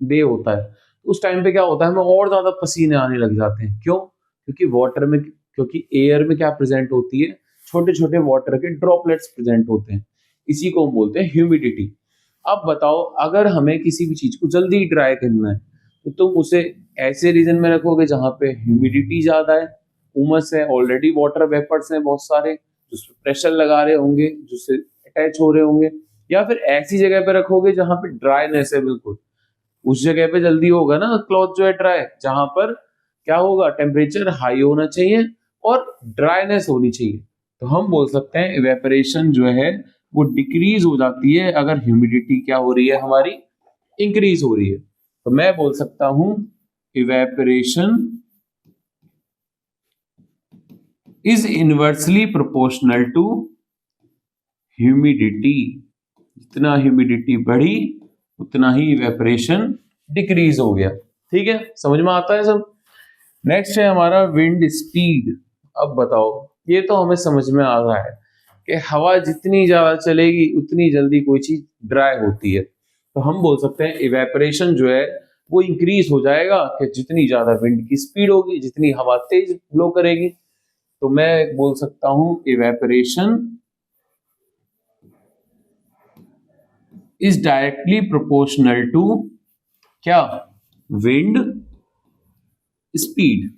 डे होता है, उस टाइम पे क्या होता है, हमें और ज्यादा पसीने आने लग जाते हैं। क्यों? क्योंकि वाटर में, क्योंकि एयर में क्या प्रेजेंट होती है, छोटे छोटे वाटर के ड्रॉपलेट्स प्रेजेंट होते हैं, इसी को हम बोलते हैं ह्यूमिडिटी। अब बताओ अगर हमें किसी भी चीज को जल्दी ड्राई करना है तो तुम उसे ऐसे रीजन में रखोगे जहां पे ह्यूमिडिटी ज्यादा है, उमस है, ऑलरेडी वाटर वेपर्स हैं बहुत सारे जिस प्रेशर लगा रहे होंगे, जिससे अटैच हो रहे होंगे, या फिर ऐसी जगह पे रखोगे जहां पे ड्राईनेस है बिल्कुल, उस जगह पे जल्दी होगा ना क्लॉथ जो है ड्राई, जहां पर क्या होगा, टेम्परेचर हाई होना चाहिए और ड्राईनेस होनी चाहिए। तो हम बोल सकते हैं इवेपोरेशन जो है वो डिक्रीज हो जाती है अगर ह्यूमिडिटी क्या हो रही है, हमारी इंक्रीज हो रही है। तो मैं बोल सकता हूं evaporation is inversely proportional to humidity. जितना ह्यूमिडिटी बढ़ी उतना ही इवेपोरेशन डिक्रीज हो गया। ठीक है, समझ में आता है सब। नेक्स्ट है हमारा विंड स्पीड। अब बताओ, ये तो हमें समझ में आ रहा है कि हवा जितनी ज्यादा चलेगी उतनी जल्दी कोई चीज ड्राई होती है। तो हम बोल सकते हैं इवेपोरेशन जो है वो इंक्रीज हो जाएगा कि जितनी ज्यादा विंड की स्पीड होगी, जितनी हवा तेज ब्लो करेगी। तो मैं बोल सकता हूं evaporation is directly proportional to क्या, विंड स्पीड।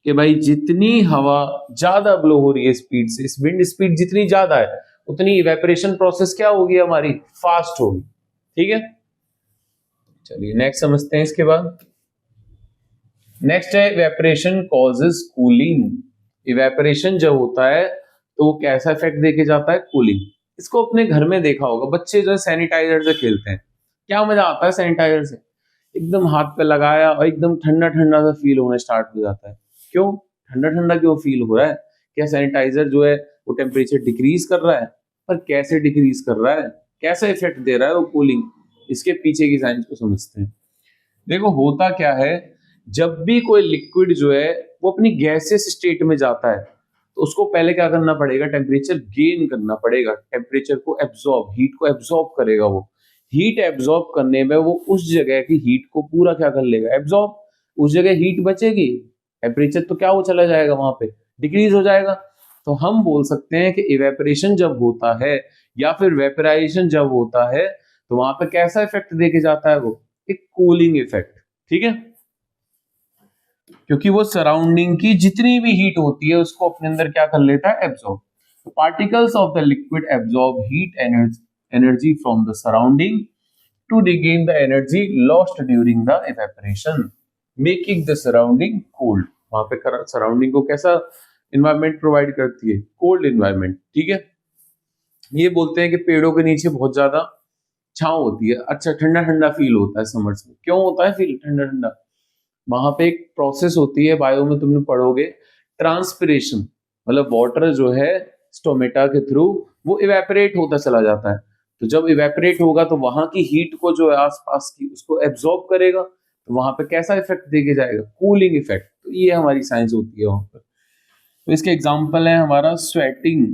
कि भाई जितनी हवा ज्यादा ब्लो हो रही है स्पीड से, इस विंड स्पीड जितनी ज्यादा है उतनी इवेपोरेशन प्रोसेस क्या होगी, हमारी फास्ट होगी। ठीक है, चलिए नेक्स्ट समझते हैं इसके बाद। नेक्स्ट है इवेपोरेशन कॉजेस कूलिंग। इवेपोरेशन जब होता है तो वो कैसा इफेक्ट देके जाता है, कूलिंग। इसको अपने घर में देखा होगा, बच्चे जो है सैनिटाइजर से खेलते हैं, क्या मजा आता है सैनिटाइजर से, एकदम हाथ पे लगाया और एकदम ठंडा ठंडा सा फील होना स्टार्ट हो जाता है। क्यों ठंडा ठंडा क्यों फील हो रहा है? क्या सैनिटाइजर जो है वो टेम्परेचर डिक्रीज कर रहा है? पर कैसे डिक्रीज कर रहा है, कैसा इफेक्ट दे रहा है वो कूलिंग, इसके पीछे की साइंस को समझते हैं। देखो होता क्या है, जब भी कोई लिक्विड जो है वो अपनी गैसियस स्टेट में जाता है तो उसको पहले क्या करना पड़ेगा, टेम्परेचर गेन करना पड़ेगा, टेम्परेचर को एब्जॉर्ब, हीट को एब्जॉर्ब करेगा। वो हीट एब्जॉर्ब करने में वो उस जगह की हीट को पूरा क्या कर लेगा, एब्जॉर्ब। उस जगह हीट बचेगी, टेम्परेचर तो क्या हो चला जाएगा, वहां पे डिक्रीज हो जाएगा। तो हम बोल सकते हैं कि इवेपोरेशन जब होता है या फिर वेपराइजेशन जब होता है तो वहां पे कैसा इफेक्ट देके जाता है, वो एक कूलिंग इफेक्ट। ठीक है, क्योंकि वो सराउंडिंग की जितनी भी हीट होती है उसको अपने अंदर क्या कर लेता है, absorb. Particles of the liquid absorb heat energy from the surrounding to regain the energy lost during the evaporation making the surrounding cold. वहां पे सराउंडिंग को कैसा इन्वायरमेंट प्रोवाइड करती है, कोल्ड इन्वायरमेंट। ठीक है, ये बोलते हैं कि पेड़ों के नीचे बहुत ज्यादा छांव होती है, अच्छा ठंडा ठंडा फील होता है समर्स में। क्यों होता है फील ठंडा ठंडा? वहां पे एक प्रोसेस होती है बायो में, तुमने पढ़ोगे, ट्रांसपिरेशन, मतलब वाटर जो है स्टोमेटा के थ्रू वो इवेपोरेट होता चला जाता है। तो जब इवेपोरेट होगा तो वहां की हीट को जो है आसपास की उसको एब्जॉर्ब करेगा, तो वहां पे कैसा इफेक्ट देके जाएगा, कूलिंग इफेक्ट। तो ये हमारी साइंस होती है वहां पर। तो इसके एग्जाम्पल है हमारा स्वेटिंग।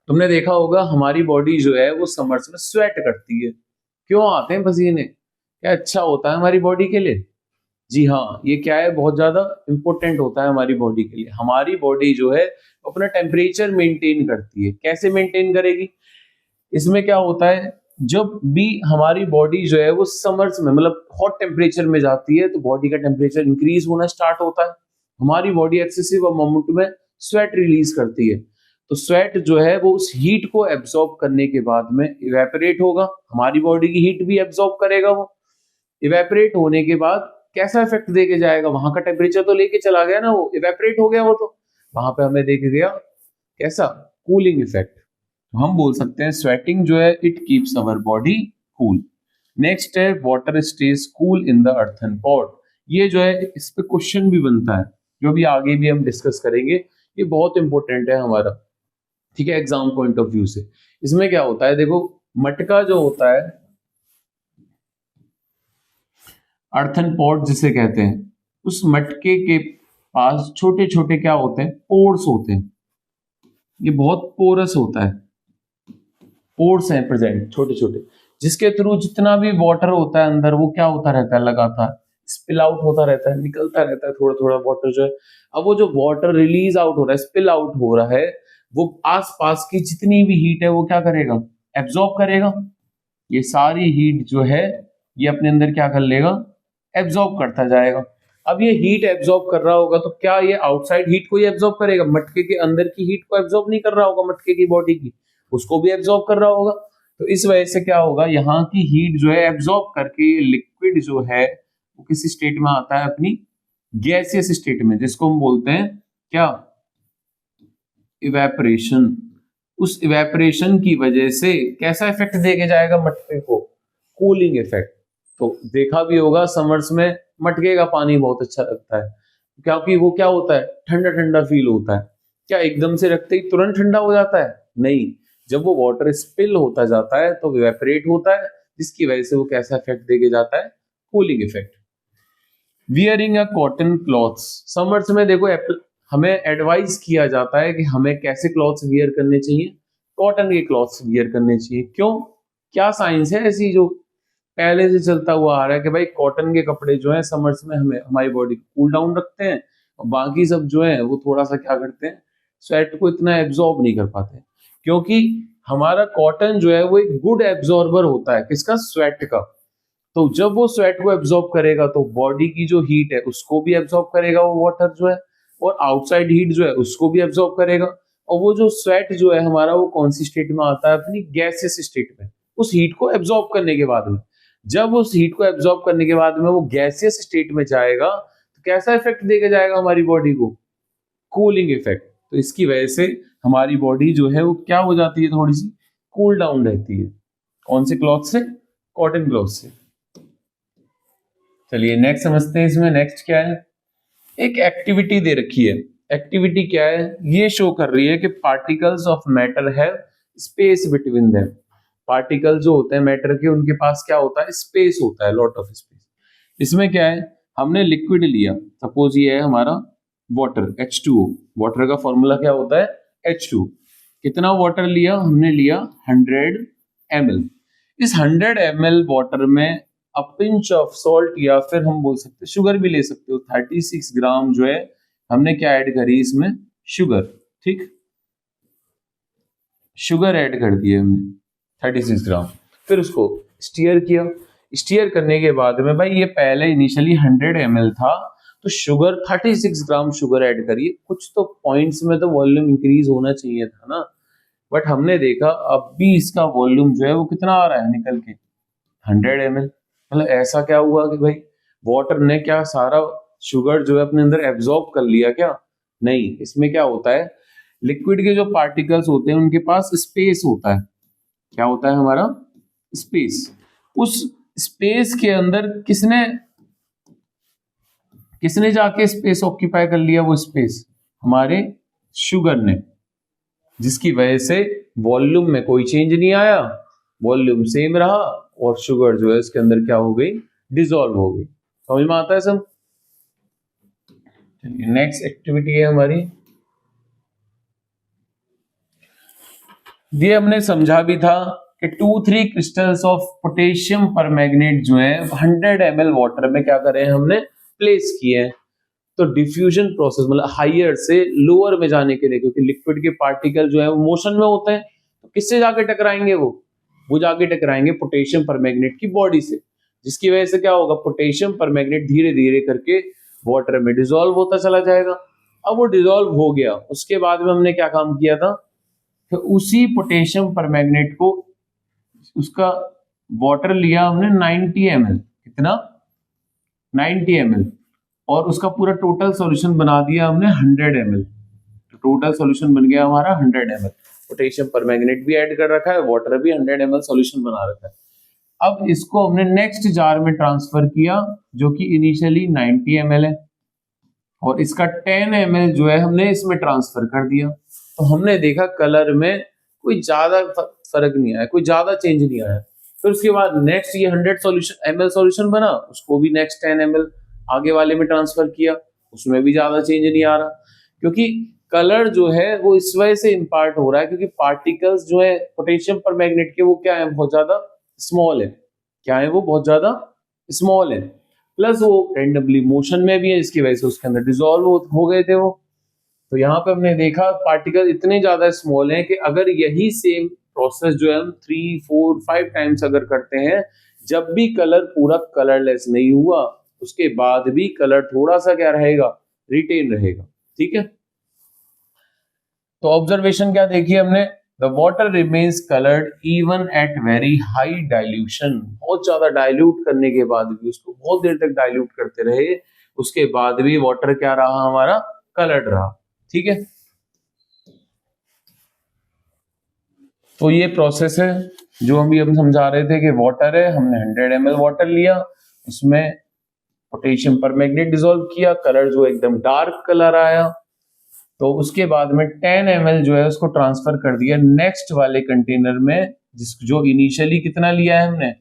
तुमने देखा होगा हमारी बॉडी जो है वो समर्स में स्वेट करती है। क्यों आते हैं पसीने? क्या अच्छा होता है हमारी बॉडी के लिए? जी हाँ, ये क्या है, बहुत ज्यादा इंपॉर्टेंट होता है हमारी बॉडी के लिए। हमारी बॉडी जो है अपना टेम्परेचर मेंटेन करती है। कैसे मेंटेन करेगी? इसमें क्या होता है, जब भी हमारी बॉडी जो है वो समर्स में मतलब हॉट टेम्परेचर में जाती है तो बॉडी का टेम्परेचर इंक्रीज होना स्टार्ट होता है। हमारी बॉडी एक्सेसिव अमाउंट में स्वेट रिलीज करती है। तो स्वेट जो है वो उस हीट को एब्जॉर्ब करने के बाद में इवेपोरेट होगा, हमारी बॉडी की हीट भी एब्जॉर्ब करेगा। वो इवेपोरेट होने के बाद कैसा इफेक्ट देके जाएगा, वहां का टेम्परेचर तो लेके चला गया ना, वो इवेपोरेट हो गया वो, तो वहां पे हमें देख गया कैसा, कूलिंग इफेक्ट। हम बोल सकते हैं स्वेटिंग जो है it keeps our body cool. Next है water stage cool in the earthen pot. ये जो है इस पे क्वेश्चन भी बनता है, जो भी आगे भी हम डिस्कस करेंगे। ये बहुत इंपॉर्टेंट है हमारा, ठीक है, एग्जाम पॉइंट ऑफ व्यू से। इसमें क्या होता है, देखो मटका जो होता है, अर्थन पॉट जिसे कहते हैं, उस मटके के पास छोटे छोटे क्या होते हैं, पोर्स होते हैं। ये बहुत पोरस होता है, पोर्स हैं प्रेजेंट छोटे छोटे, जिसके थ्रू जितना भी वाटर होता है अंदर वो क्या होता रहता है, लगातार स्पिल आउट होता रहता है, निकलता रहता है थोड़ा थोड़ा वाटर जो है। अब वो जो वाटर रिलीज आउट हो रहा है, स्पिल आउट हो रहा है, वो आसपास की जितनी भी हीट है वो क्या करेगा, एब्जॉर्ब करेगा। ये सारी हीट जो है ये अपने अंदर क्या कर लेगा, एब्जॉर्ब करता जाएगा। अब ये हीट एब्जॉर्ब कर रहा होगा तो क्या ये आउटसाइड हीट को ही एब्जॉर्ब करेगा, मटके के अंदर की हीट को एब्जॉर्ब नहीं कर रहा होगा, मटके की बॉडी की, उसको भी एब्जॉर्ब कर रहा होगा। तो इस वजह से क्या होगा, यहाँ की हीट जो है एब्जॉर्ब करके लिक्विड जो है वो किसी स्टेट में आता है, अपनी गैसियस स्टेट में, जिसको हम बोलते हैं क्या, इवेपोरेशन। उस इवेपोरेशन की वजह से कैसा इफेक्ट देके जाएगा मटके को, कूलिंग इफेक्ट। तो देखा भी होगा समर्स में मटके का पानी बहुत अच्छा लगता है, क्योंकि वो क्या होता है, ठंडा ठंडा फील होता है। क्या एकदम से रखते ही तुरंत ठंडा हो जाता है? नहीं, जब वो वाटर स्पिल होता जाता है तो इवेपोरेट होता है, जिसकी वजह से वो कैसा इफेक्ट देके जाता है, cooling effect. Wearing a cotton clothes. Summers में देखो हमें एडवाइस किया जाता है कि हमें कैसे क्लॉथ्स वियर करने चाहिए, कॉटन के क्लॉथ्स वियर करने चाहिए। क्यों, क्या साइंस है ऐसी जो पहले से चलता हुआ आ रहा है कि भाई कॉटन के कपड़े जो है समर्स में हमें हमारी बॉडी को कूल डाउन रखते हैं, और बाकी सब जो है वो थोड़ा सा क्या करते हैं, स्वेट को इतना एब्जॉर्ब नहीं कर पाते। क्योंकि हमारा कॉटन जो है वो एक गुड एब्जॉर्बर होता है, किसका, स्वेट का। तो जब वो स्वेट को एब्जॉर्ब करेगा तो बॉडी की जो हीट है उसको भी एब्जॉर्ब करेगा वो वाटर जो है, और आउटसाइड हीट जो है उसको भी एब्जॉर्ब करेगा। और वो जो स्वेट जो है हमारा वो कौन सी स्टेट में आता है, अपनी गैसियस स्टेट में, उस हीट को एब्जॉर्ब करने के बाद में। जब उस हीट को एब्जॉर्ब करने के बाद में वो गैसियस स्टेट में जाएगा तो कैसा इफेक्ट देके जाएगा हमारी बॉडी को, कूलिंग इफेक्ट। तो इसकी वजह से हमारी बॉडी जो है वो क्या हो जाती है, थोड़ी सी कूल डाउन रहती है। कौन से क्लॉथ से, कॉटन क्लॉथ से। चलिए नेक्स्ट समझते हैं। इसमें नेक्स्ट क्या है, एक एक्टिविटी दे रखी है। एक्टिविटी क्या है, ये शो कर रही है कि particles of matter have space between them. Particle जो होते हैं मैटर के, उनके पास क्या होता है, स्पेस होता है, लॉट ऑफ स्पेस। इसमें क्या है, हमने लिक्विड लिया, सपोज ये है हमारा वाटर, H2O। वाटर का फॉर्मूला क्या होता है, H2। कितना वाटर लिया, हमने लिया 100 ml। इस 100 ml वाटर में अ पिंच ऑफ सॉल्ट, या फिर हम बोल सकते हैं शुगर भी ले सकते हो, 36 ग्राम जो है हमने क्या ऐड करी इसमें, शुगर। ठीक, शुगर ऐड कर दिए हमने 36 ग्राम। फिर उसको स्टीयर किया। स्टीयर करने के बाद में भाई ये पहले इनिशियली 100 ml था, तो शुगर 36 ग्राम शुगर ऐड करिए। कुछ तो पॉइंट्स में तो वॉल्यूम इंक्रीज होना चाहिए था ना, बट हमने देखा अब भी इसका वॉल्यूम जो है वो कितना आ रहा है निकल के, 100 ml। मतलब ऐसा क्या हुआ कि भाई वाटर ने क्या सारा शुगर जो है अपने अंदर एब्जॉर्ब कर लिया क्या? नहीं, इसमें क्या होता है, लिक्विड के जो पार्टिकल्स होते हैं उनके पास स्पेस होता है। क्या होता है हमारा, स्पेस। उस स्पेस के अंदर किसने जाके स्पेस ऑक्यूपाई कर लिया, वो स्पेस हमारे शुगर ने, जिसकी वजह से वॉल्यूम में कोई चेंज नहीं आया, वॉल्यूम सेम रहा और शुगर जो है इसके अंदर क्या हो गई, डिसॉल्व हो गई। समझ में आता है सब। चलिए नेक्स्ट एक्टिविटी है हमारी, ये हमने समझा भी था कि 2-3 क्रिस्टल्स ऑफ पोटेशियम परमैंगनेट जो है 100 ml वाटर में क्या करें हमने, प्लेस किए हैं। तो डिफ्यूजन प्रोसेस मतलब हायर से लोअर में जाने के लिए, क्योंकि लिक्विड के पार्टिकल जो है वो मोशन में होते हैं, तो किससे जाके टकराएंगे, वो जाके टकराएंगे पोटेशियम परमैंगनेट की बॉडी से, जिसकी वजह से क्या होगा, पोटेशियम परमैंगनेट धीरे धीरे करके वाटर में डिसॉल्व होता चला जाएगा। अब वो डिसॉल्व हो गया, उसके बाद में हमने क्या काम किया था कि उसी पोटेशियम परमैंगनेट को, उसका वाटर लिया हमने 90 ml, कितना, 90 ml, और उसका पूरा टोटल सॉल्यूशन बना दिया हमने 100 ml। तो टोटल सॉल्यूशन बन गया हमारा 100 ml। पोटेशियम परमैंगनेट भी ऐड कर रखा है, वाटर भी 100 ml सॉल्यूशन बना रखा है। अब इसको हमने नेक्स्ट जार में ट्रांसफर किया जो कि इनिशियली 90 ml है, और इसका 10 ml जो है हमने इसमें ट्रांसफर कर दिया। तो हमने देखा कलर में कोई ज्यादा फर्क नहीं आया, कोई ज्यादा चेंज नहीं आया। फिर उसके बाद नेक्स्ट ये 100 ml सॉल्यूशन बना, उसको भी नेक्स्ट 10 ml आगे वाले में ट्रांसफर किया, उसमें भी ज्यादा चेंज नहीं आ रहा, क्योंकि कलर जो है वो इस वजह से इम्पार्ट हो रहा है क्योंकि पार्टिकल्स जो है पोटेशियम परमैंगनेट के वो क्या है, बहुत ज्यादा स्मॉल है। क्या है वो, बहुत ज्यादा स्मॉल है, प्लस वो रेंडमली मोशन में भी है, इसकी वजह से उसके अंदर डिसॉल्व हो गए थे वो। तो यहाँ पे हमने देखा पार्टिकल इतने ज्यादा स्मॉल हैं कि अगर यही सेम प्रोसेस जो है हम 3, 4, 5 टाइम्स अगर करते हैं, जब भी कलर पूरा कलरलेस नहीं हुआ, उसके बाद भी कलर थोड़ा सा क्या रहेगा, रिटेन रहेगा। ठीक है, तो ऑब्जर्वेशन क्या देखी हमने, the water remains coloured even at very high dilution. बहुत ज्यादा डाइल्यूट करने के बाद भी, उसको बहुत देर तक डाइल्यूट करते रहे, उसके बाद भी वाटर क्या रहा हमारा, कलर्ड रहा। ठीक है, तो ये प्रोसेस है जो हम समझा रहे थे कि वाटर है, हमने 100 ml वाटर लिया, उसमें पोटेशियम परमैंगनेट डिसॉल्व किया, कलर जो एकदम डार्क कलर आया, तो उसके बाद में 10 ml जो है उसको ट्रांसफर कर दिया नेक्स्ट वाले कंटेनर में, जो इनिशियली कितना लिया है हमने,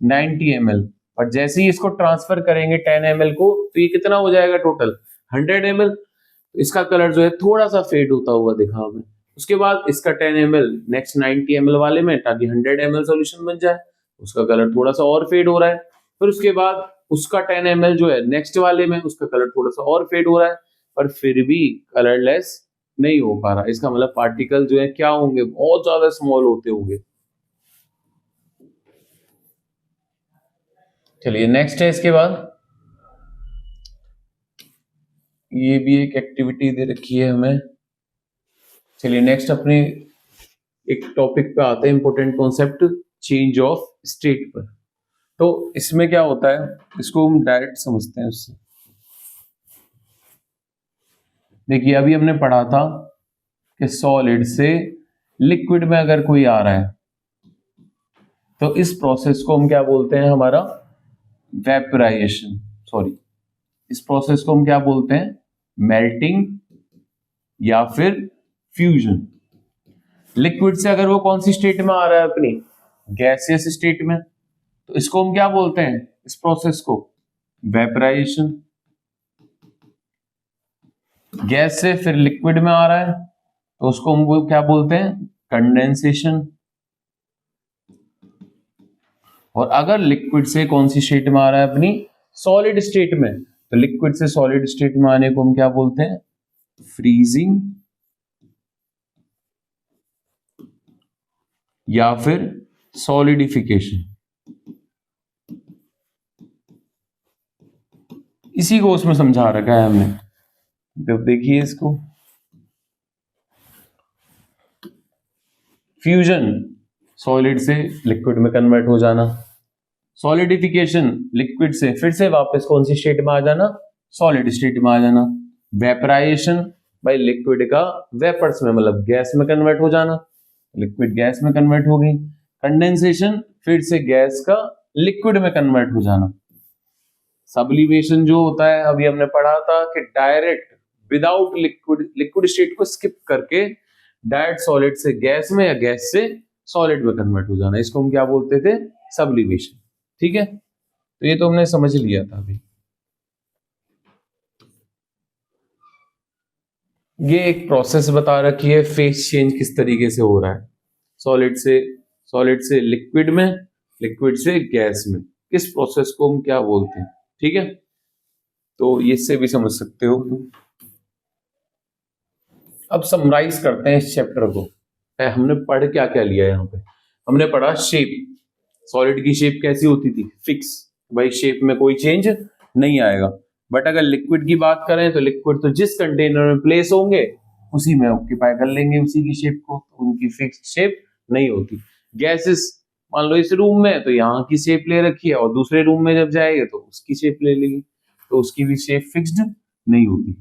90 ml। और जैसे ही इसको ट्रांसफर करेंगे 10 ml को, तो ये कितना हो जाएगा टोटल, 100 ml। इसका कलर जो है थोड़ा सा फेड होता हुआ दिखा हमें। उसके बाद इसका 10 ml नेक्स्ट 90 ml वाले में, ताकि 100 ml सॉल्यूशन बन जाए, उसका कलर थोड़ा सा और फेड हो रहा है। फिर उसके बाद उसका 10 ml जो है नेक्स्ट वाले में, उसका कलर थोड़ा सा और फेड हो रहा है, पर फिर भी कलरलेस नहीं हो पा रहा। इसका मतलब पार्टिकल जो है क्या होंगे, बहुत ज्यादा स्मॉल होते होंगे। चलिए नेक्स्ट है, इसके बाद ये भी एक एक्टिविटी दे रखी है हमें। चलिए नेक्स्ट अपने एक टॉपिक पे आते हैं, important concept, change of state पर। तो इसमें क्या होता है, इसको हम डायरेक्ट समझते हैं उससे। देखिए अभी हमने पढ़ा था कि सॉलिड से लिक्विड में अगर कोई आ रहा है, तो इस प्रोसेस को हम क्या बोलते हैं, हमारा वेपराइजेशन, सॉरी, इस प्रोसेस को हम क्या बोलते हैं, मेल्टिंग या फिर फ्यूजन। लिक्विड से अगर वो कौन सी स्टेट में आ रहा है, अपनी गैसियस स्टेट में, तो इसको हम क्या बोलते हैं, इस प्रोसेस को वेपराइजेशन। गैस से फिर लिक्विड में आ रहा है, तो उसको हम क्या बोलते हैं, कंडेंसेशन। और अगर लिक्विड से कौन सी स्टेट में आ रहा है, अपनी सॉलिड स्टेट में, तो लिक्विड से सॉलिड स्टेट में आने को हम क्या बोलते हैं, फ्रीजिंग या फिर सॉलिडिफिकेशन। इसी को उसमें समझा रखा है हमने। जब देखिए इसको, फ्यूजन सॉलिड से लिक्विड में कन्वर्ट हो जाना, सॉलिडिफिकेशन लिक्विड से फिर से वापस कौन सी स्टेट में आ जाना, सॉलिड स्टेट में आ जाना। वेपराइजेशन भाई लिक्विड का वेपर्स में, मतलब गैस में कन्वर्ट हो जाना, लिक्विड गैस में कन्वर्ट हो गई। कंडेंसेशन फिर से गैस का लिक्विड में कन्वर्ट हो जाना। सब्लिमेशन जो होता है, अभी हमने पढ़ा था कि डायरेक्ट विदाउट लिक्विड स्टेट को स्किप करके डायरेक्ट सॉलिड से गैस में या गैस से सॉलिड में कन्वर्ट हो जाना, इसको हम क्या बोलते थे, सब्लिमेशन। ठीक है, तो ये तो हमने समझ लिया था अभी। ये एक प्रोसेस बता रखी है, फेस चेंज किस तरीके से हो रहा है, सॉलिड से लिक्विड में, लिक्विड से गैस में, किस प्रोसेस को हम क्या बोलते हैं। ठीक है, तो इससे भी समझ सकते हो तुम। अब समराइज करते हैं इस चैप्टर को। हमने पढ़ क्या क्या लिया यहाँ पे, हमने पढ़ा शेप, सॉलिड की शेप कैसी होती थी, फिक्स, भाई शेप में कोई चेंज नहीं आएगा। बट अगर लिक्विड की बात करें तो लिक्विड तो जिस कंटेनर में प्लेस होंगे उसी में ऑक्यूपाई कर लेंगे उसी की शेप को, तो उनकी फिक्स शेप नहीं होती। गैसेस मान लो इस रूम में तो यहाँ की शेप ले रखी है और दूसरे रूम में जब जाएगा तो उसकी शेप ले लेगी, तो उसकी भी शेप फिक्स्ड नहीं होती।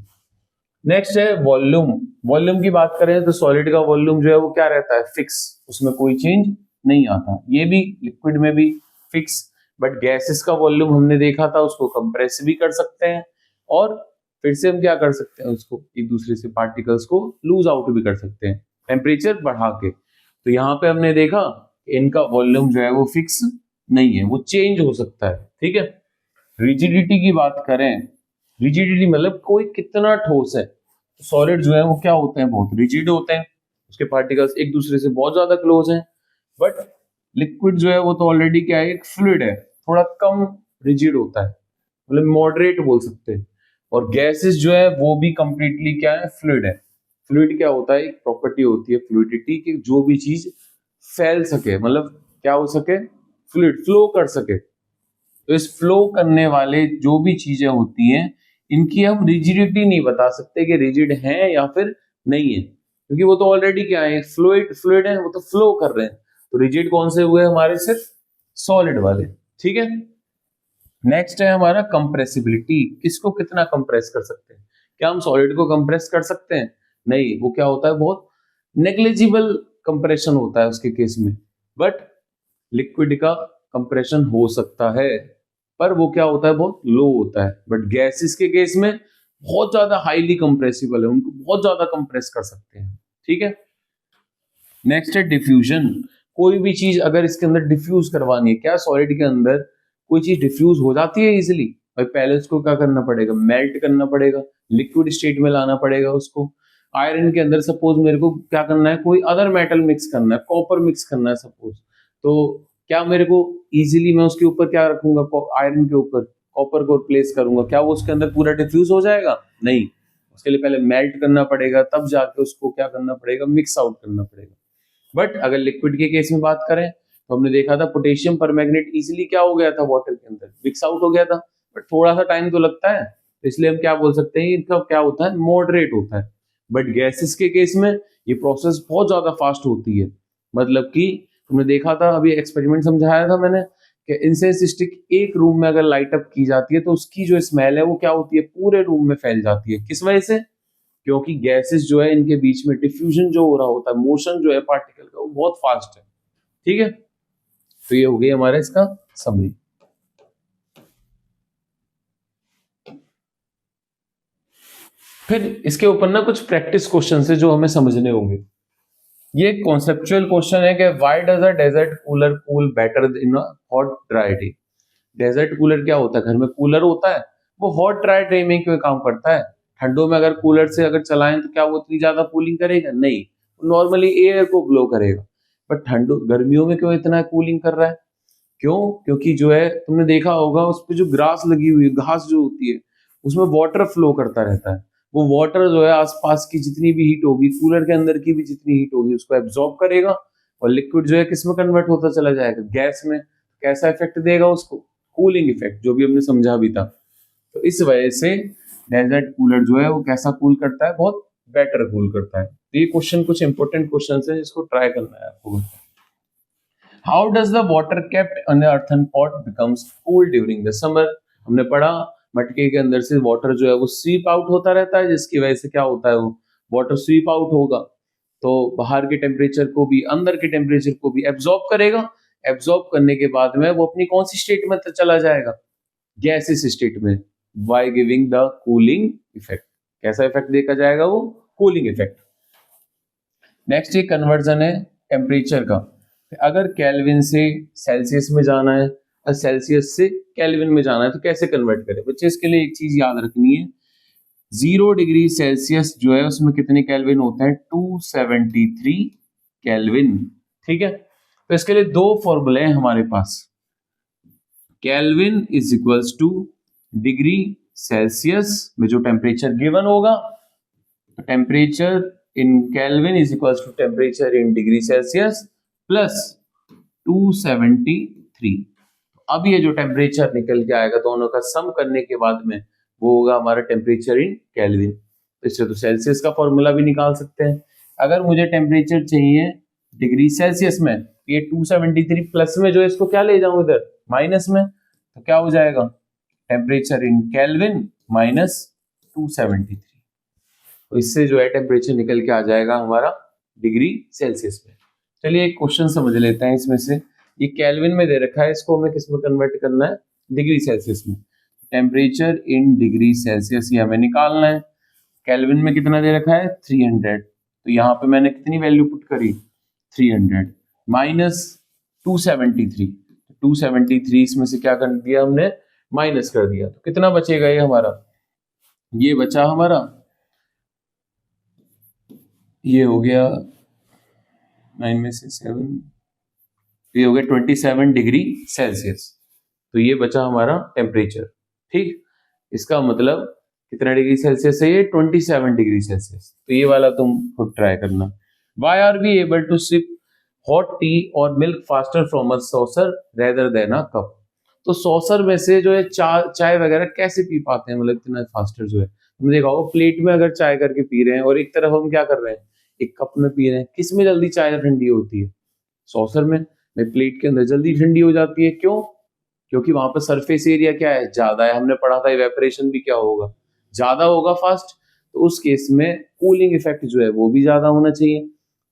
नेक्स्ट है वॉल्यूम। वॉल्यूम की बात करें तो सॉलिड का वॉल्यूम जो है वो क्या रहता है, फिक्स, उसमें कोई चेंज नहीं आता। ये भी लिक्विड में भी फिक्स, बट गैसेस का वॉल्यूम हमने देखा था उसको कंप्रेस भी कर सकते हैं और फिर से हम क्या कर सकते हैं, उसको एक दूसरे से पार्टिकल्स को लूज आउट भी कर सकते हैं टेम्परेचर बढ़ा के। तो यहाँ पे हमने देखा इनका वॉल्यूम जो है वो फिक्स नहीं है, वो चेंज हो सकता है। ठीक है, रिजिडिटी की बात करें, रिजिडिटी मतलब कोई कितना ठोस है, तो सॉलिड जो है वो क्या होते हैं, बहुत रिजिड होते हैं, उसके पार्टिकल्स एक दूसरे से बहुत ज्यादा क्लोज हैं। बट लिक्विड जो है वो तो ऑलरेडी क्या है, एक फ्लूइड है, थोड़ा कम रिजिड होता है, मतलब मॉडरेट बोल सकते हैं। और गैसेस जो है वो भी कंप्लीटली क्या है, फ्लूइड है। फ्लूइड क्या होता है, एक प्रॉपर्टी होती है फ्लूइडिटी की, जो भी चीज फैल सके, मतलब क्या हो सके, फ्लूइड फ्लो कर सके। तो इस फ्लो करने वाले जो भी चीजें होती हैं इनकी हम रिजिडिटी नहीं बता सकते कि रिजिड है या फिर नहीं है, क्योंकि वो तो ऑलरेडी क्या है, फ्लूइड है, वो तो फ्लो कर रहे हैं। तो रिजिड कौन से हुए हमारे, सिर्फ सॉलिड वाले। ठीक है, नेक्स्ट है हमारा कंप्रेसिबिलिटी, किसको कितना कंप्रेस कर सकते हैं। क्या हम सॉलिड को कंप्रेस कर सकते हैं, नहीं, वो क्या होता है, बहुत नेग्लिजिबल कंप्रेशन होता है उसके केस में। बट लिक्विड का कंप्रेशन हो सकता है, पर वो क्या होता है, बहुत लो होता है। बट गैसेस के केस में बहुत ज्यादा हाईली कंप्रेसिबल है, उनको बहुत ज्यादा कंप्रेस कर सकते हैं। ठीक है, नेक्स्ट है डिफ्यूजन। कोई भी चीज अगर इसके अंदर डिफ्यूज करवानी है, क्या सॉलिड के अंदर कोई चीज डिफ्यूज हो जाती है इजिली, भाई पहले उसको क्या करना पड़ेगा, मेल्ट करना पड़ेगा, लिक्विड स्टेट में लाना पड़ेगा उसको। आयरन के अंदर सपोज मेरे को क्या करना है, कोई अदर मेटल मिक्स करना है, कॉपर मिक्स करना है सपोज, तो क्या मेरे को इजीली मैं उसके ऊपर क्या रखूंगा, आयरन के ऊपर कॉपर को प्लेस करूंगा, क्या वो उसके अंदर पूरा डिफ्यूज हो जाएगा, नहीं, उसके लिए पहले मेल्ट करना पड़ेगा, तब जाके उसको क्या करना पड़ेगा, मिक्स आउट करना पड़ेगा। बट अगर लिक्विड के केस में बात करें तो हमने देखा था पोटेशियम परमैंगनेट इजीली क्या हो गया था, वाटर के अंदर मिक्स आउट हो गया था, बट थोड़ा सा टाइम तो लगता है, इसलिए हम क्या बोल सकते हैं, इनका क्या होता है, मॉडरेट होता है। बट गैसेस के केस में ये प्रोसेस बहुत ज्यादा फास्ट होती है, मतलब कि तुमने देखा था अभी एक्सपेरिमेंट समझाया था मैंने कि इंसेंस स्टिक एक रूम में अगर लाइट अप की जाती है तो उसकी जो स्मेल है वो क्या होती है, पूरे रूम में फैल जाती है। किस वजह से, क्योंकि गैसेस जो है इनके बीच में डिफ्यूजन जो हो रहा होता है, मोशन जो है पार्टिकल का वो बहुत फास्ट है। ठीक है, तो ये हो गई हमारा इसका समरी। फिर इसके ऊपर ना कुछ प्रैक्टिस क्वेश्चन है जो हमें समझने होंगे। ये कॉन्सेप्चुअल क्वेश्चन है कि why does a desert cooler cool better in a hot dry day. Desert cooler क्या होता है, घर में कूलर होता है, वो हॉट ड्राई डे में क्यों काम करता है। ठंडों में अगर कूलर से अगर चलाएं तो क्या वो इतनी ज्यादा कूलिंग करेगा, नहीं, नॉर्मली एयर को ब्लो करेगा। बट ठंडों गर्मियों में क्यों इतना कूलिंग कर रहा है, क्यों, क्योंकि जो है तुमने देखा होगा उस पर जो ग्रास लगी हुई है, घास जो होती है, उसमें वाटर फ्लो करता रहता है। वो वाटर जो है आसपास की जितनी भी हीट होगी, कूलर के अंदर की भी जितनी हीट होगी, उसको एब्जॉर्ब करेगा और लिक्विड जो है किस में कन्वर्ट होता चला जाएगा, गैस में। कैसा इफेक्ट देगा उसको, कूलिंग इफेक्ट, जो भी हमने समझा भी था। तो इस वजह से डेजर्ट कूलर जो है वो कैसा कूल करता है, बहुत बेटर कूल करता है। तो ये क्वेश्चन कुछ इंपॉर्टेंट क्वेश्चन है, इसको ट्राई करना है आपको। How does the water kept in earthen pot becomes cool during the summer. हमने पढ़ा मटके के अंदर से वाटर जो है वो स्वीप आउट होता रहता है, जिसकी वजह से क्या होता है, वो वाटर स्वीप आउट होगा तो बाहर के टेम्परेचर को भी अंदर के टेम्परेचर को भी एब्जॉर्ब करेगा। एब्जॉर्ब करने के बाद में वो अपनी कौन सी स्टेट में चला जाएगा, गैसेस स्टेट में, by giving the cooling effect. कैसा इफेक्ट देखा जाएगा, वो कूलिंग इफेक्ट। नेक्स्ट ये कन्वर्जन है टेम्परेचर का। अगर केल्विन से सेल्सियस में जाना है और सेल्सियस से केल्विन में जाना है तो कैसे कन्वर्ट करें बच्चे? इसके लिए एक चीज याद रखनी है, 0 डिग्री सेल्सियस जो है उसमें कितने केल्विन होते हैं? 273 केल्विन। ठीक है, तो इसके लिए दो फॉर्मूले हैं हमारे पास। Kelvin is equals to degree Celsius में जो टेम्परेचर गिवन होगा, तो temperature in Kelvin is equals to temperature in degree Celsius plus 273। अब ये जो टेम्परेचर निकल के आएगा दोनों का सम करने के बाद में वो होगा हमारा टेम्परेचर इन केल्विन। तो इससे तो सेल्सियस का फॉर्मूला भी निकाल सकते हैं। अगर मुझे टेम्परेचर चाहिए डिग्री सेल्सियस में, ये 273 प्लस में जो है इसको क्या ले जाऊं इधर माइनस में, तो क्या हो जाएगा? Temperature in kelvin minus 273। तो इससे जो है टेम्परेचर निकल के आ जाएगा हमारा डिग्री सेल्सियस में। चलिए एक क्वेश्चन समझ लेते हैं इसमें से। ये केल्विन में दे रखा है, इसको हमें किस में कन्वर्ट करना है? डिग्री सेल्सियस में। टेम्परेचर इन डिग्री सेल्सियस ये हमें निकालना है। केल्विन में कितना दे रखा है? 300। तो यहाँ पे मैंने कितनी वैल्यू पुट करी? 300 माइनस 273। 273 इसमें से क्या कर दिया हमने? माइनस कर दिया। तो कितना बचेगा ये हमारा? ये बचा हमारा, ये हो गया 9 में से 7, ये हो गया 27 डिग्री सेल्सियस। तो ये बचा हमारा टेम्परेचर। ठीक, इसका मतलब कितना डिग्री सेल्सियस है ये? 27 डिग्री सेल्सियस। तो ये वाला तुम खुद ट्राई करना। Why are we able to sip hot tea और milk faster from a saucer rather than a cup? तो सॉसर में से जो है चाय वगैरह कैसे पी पाते हैं, मतलब इतना फास्टर जो है? तुमने देखा होगा प्लेट में अगर चाय करके पी रहे हैं और एक तरफ हम क्या कर रहे हैं? एक कप में पी रहे हैं। किस में जल्दी चाय ठंडी होती है? सॉसर में। प्लेट के अंदर जल्दी ठंडी हो जाती है। क्यों? क्योंकि वहां पर सरफेस एरिया क्या है? ज्यादा है। हमने पढ़ा था इवेपोरेशन भी क्या होगा? ज्यादा होगा फास्ट। तो उस केस में कूलिंग इफेक्ट जो है वो भी ज्यादा होना चाहिए।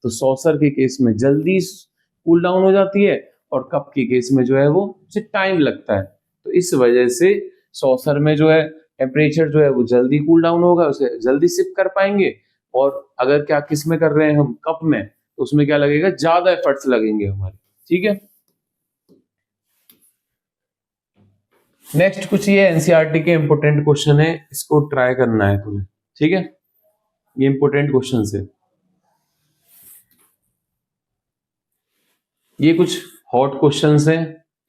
तो सॉसर के केस में जल्दी कूल डाउन हो जाती है और कप के केस में जो है वो उसे टाइम लगता है। तो इस वजह से सॉसर में जो है टेम्परेचर जो है वो जल्दी कूल डाउन होगा, उसे जल्दी सिप कर पाएंगे। और अगर क्या किस में कर रहे हैं हम? कप में, तो उसमें क्या लगेगा? ज्यादा एफर्ट्स लगेंगे हमारे। ठीक है, नेक्स्ट कुछ ये एनसीईआरटी के इंपोर्टेंट क्वेश्चन है, इसको ट्राई करना है तुम्हें। ठीक है, ये इंपोर्टेंट क्वेश्चन है। ये कुछ हॉट क्वेश्चंस हैं,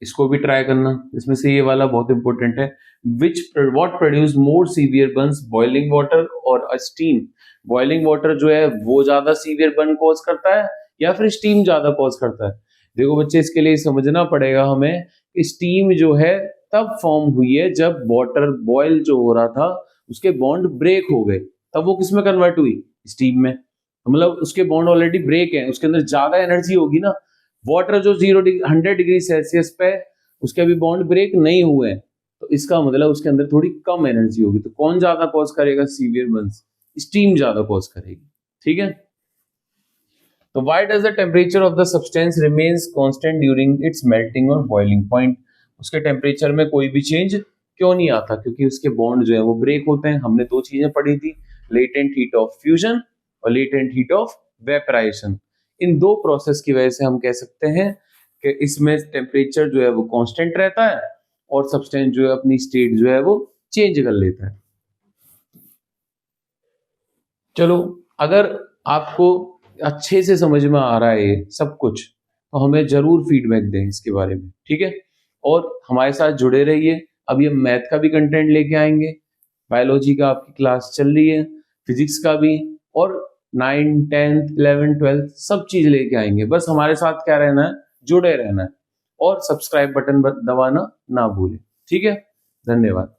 इसको भी ट्राई करना। इसमें से ये वाला बहुत इंपॉर्टेंट है। What produce more severe Burns, boiling water और स्टीम? बॉइलिंग वाटर जो है वो ज्यादा सीवियर बर्न कॉज करता है या फिर स्टीम ज्यादा कॉज करता है? देखो बच्चे, इसके लिए समझना पड़ेगा हमें कि स्टीम जो है तब फॉर्म हुई है जब वाटर बॉयल जो हो रहा था उसके बॉन्ड ब्रेक हो गए, तब वो किस में कन्वर्ट हुई? स्टीम में। मतलब उसके बॉन्ड ऑलरेडी ब्रेक है, उसके अंदर ज्यादा एनर्जी होगी ना। वाटर जो 100 डिग्री सेल्सियस पे, उसके अभी बॉन्ड ब्रेक नहीं हुए हैं, तो इसका मतलब उसके अंदर थोड़ी कम एनर्जी होगी। तो कौन ज्यादा कॉज करेगा सीवियर बर्न्स? स्टीम ज्यादा कॉज करेगी। ठीक है, तो why does the temperature of the substance remains constant during its melting और बॉइलिंग पॉइंट? उसके टेम्परेचर में कोई भी चेंज क्यों नहीं आता? क्योंकि उसके बॉन्ड जो है वो ब्रेक होते हैं। हमने दो चीजें पढ़ी थी, लेटेंट हीट ऑफ फ्यूजन और लेटेंट हीट ऑफ वेपराइजेशन। इन दो प्रोसेस की वजह से हम कह सकते हैं कि इसमें टेम्परेचर जो है वो कांस्टेंट रहता है और सब्सटेंस जो है अपनी स्टेट जो है वो चेंज कर लेता है। चलो, अगर आपको अच्छे से समझ में आ रहा है ये सब कुछ, तो हमें जरूर फीडबैक दें इसके बारे में। ठीक है, और हमारे साथ जुड़े रहिए। अभी हम मैथ का भी कंटेंट लेके आएंगे, बायोलॉजी का आपकी क्लास चल रही है, फिजिक्स का भी, और 9, 10, 11, 12 सब चीज लेके आएंगे। बस हमारे साथ क्या रहना है? जुड़े रहना है और सब्सक्राइब बटन दबाना ना भूलें। ठीक है, धन्यवाद।